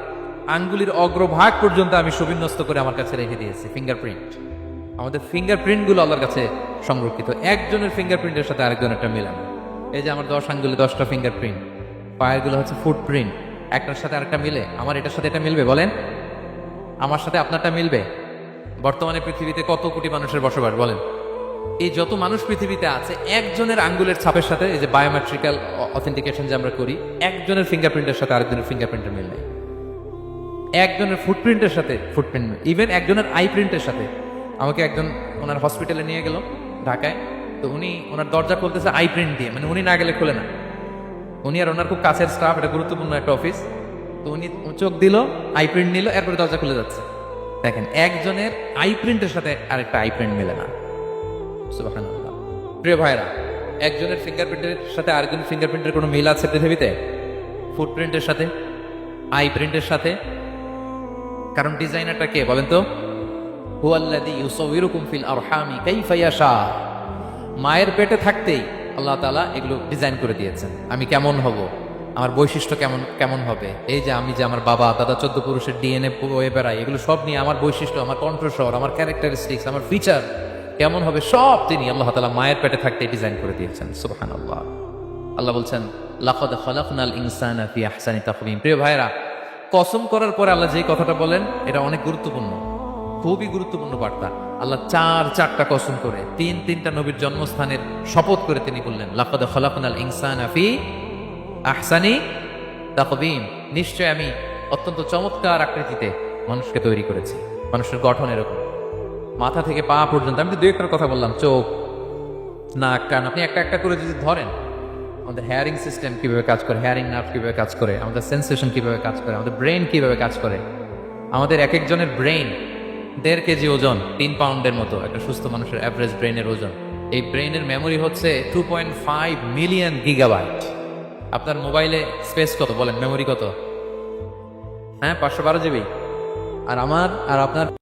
আঙ্গুলির অগ্রভাগ পর্যন্ত আমি সুবিন্যস্ত করে আমার কাছে রেখে দিয়েছি। ফিঙ্গারপ্রিন্ট, আমাদের ফিঙ্গারপ্রিন্ট গুলো আল্লাহর কাছে সংরক্ষিত, একজনের ফিঙ্গারপ্রিন্টের সাথে আরেকজনেরটা মেলানো। এই যে আমার 10 আঙ্গুলে 10টা ফিঙ্গারপ্রিন্ট, পায়ের গুলো হচ্ছে ফুটপ্রিন্ট, একটার সাথে আরেকটা মিলে। আমার এটার সাথে এটা মিলবে বলেন? আমার সাথে আপনারটা মিলবে? বর্তমানে পৃথিবীতে কত কোটি মানুষের বসবাস বলেন? এই যত মানুষ পৃথিবীতে আছে, একজনের আঙ্গুলের ছাপের সাথে, এই যে বায়োমেট্রিক্যাল অথেন্টিকেশন যে আমরা করি, একজনের ফিঙ্গারপ্রিন্টের সাথে আরেকজনের ফিঙ্গারপ্রিন্টের মিল নেই। একজনের ফুটপ্রিন্টের সাথে ফুটপ্রিন্ট, ইভেন একজনের আই প্রিন্টের সাথে। আমাকে একজন ওনার হসপিটালে নিয়ে গেল ঢাকায়, তো উনি ওনার দরজা খুলতেছে আই প্রিন্ট দিয়ে, মানে উনি না গেলে খুলে না। উনি আর ওনার খুব কাছের স্টাফ, এটা গুরুত্বপূর্ণ একটা অফিস, তো উনি চোখ দিল, আই প্রিন্ট নিল, এরপরে দরজা খুলে যাচ্ছে। দেখেন, একজনের আই প্রিন্টের সাথে আরেকটা আই প্রিন্ট মেলে না। সুবহানাল্লাহ। প্রিয় ভাইরা, একজনের ফিঙ্গারপ্রিন্টের সাথে আরেকজনের ফিঙ্গারপ্রিন্টের কোনো মিল আছে পৃথিবীতে? ফুটপ্রিন্টের সাথে, আই প্রিন্টের সাথে? কারণ ডিজাইনারটা কে বলেন তো? হুয়াল্লাযী ইউসাউবিরুকুম ফিল আরহামি কাইফা ইয়াশা। মায়ের পেটে থাকতেই আল্লাহ তাআলা এগুলো ডিজাইন করে দিয়েছেন, আমি কেমন হব, আমার বৈশিষ্ট্য কেমন কেমন হবে। এই যে আমি যে আমার বাবা দাদা 14 পুরুষের ডিএনএ বয়ে বেড়াই, এগুলো সব নিয়ে আমার বৈশিষ্ট্য, আমার কণ্ঠস্বর, আমার ক্যারেক্টারিস্টিক্স, আমার ফিচার কেমন হবে, সব তিনি আল্লাহ তাআলা মায়ের পেটে থাকতেই ডিজাইন করে দিয়েছেন। সুবহানাল্লাহ। আল্লাহ বলছেন, লাকাদ খালাকনাল ইনসানা ফি আহসানি তাকওয়িম। প্রিয় ভাইরা, কসম করার পরে আল্লাহ যে কথাটা বলেন, এটা অনেক গুরুত্বপূর্ণ, খুবই গুরুত্বপূর্ণ বার্তা। আল্লাহ চারটা কসম করে, তিনটা নবীর জন্মস্থানের শপথ করে তিনি বললেন, লাকাদ খালাকনাল ইনসানা ফি আহসানি তাকওয়িম। নিশ্চয় আমি অত্যন্ত চমৎকার আকৃতিতে মানুষকে তৈরি করেছি। মানুষের গঠন এরকম, মাথা থেকে পা পর্যন্ত। আমি তো দুই একটার কথা বললাম, চোখ, নাক, কান, আপনি একটা একটা করে যদি ধরেন, আমাদের হেয়ারিং সিস্টেম কিভাবে কাজ করে, হেয়ারিং নার্ভ কিভাবে কাজ করে, আমাদের সেন্সেশন কিভাবে কাজ করে, আমাদের ব্রেন কিভাবে কাজ করে। আমাদের এক একজনের ব্রেন 1.5 কেজি ওজন, 3 পাউন্ডের মতো একটা সুস্থ মানুষের অ্যাভারেজ ব্রেনের ওজন। এই ব্রেনের মেমোরি হচ্ছে 2.5 মিলিয়ন গিগাবাইট। আপনার মোবাইলে স্পেস কত বলেন, মেমোরি কত? হ্যাঁ, 512 জিবি। আর আমার আর আপনার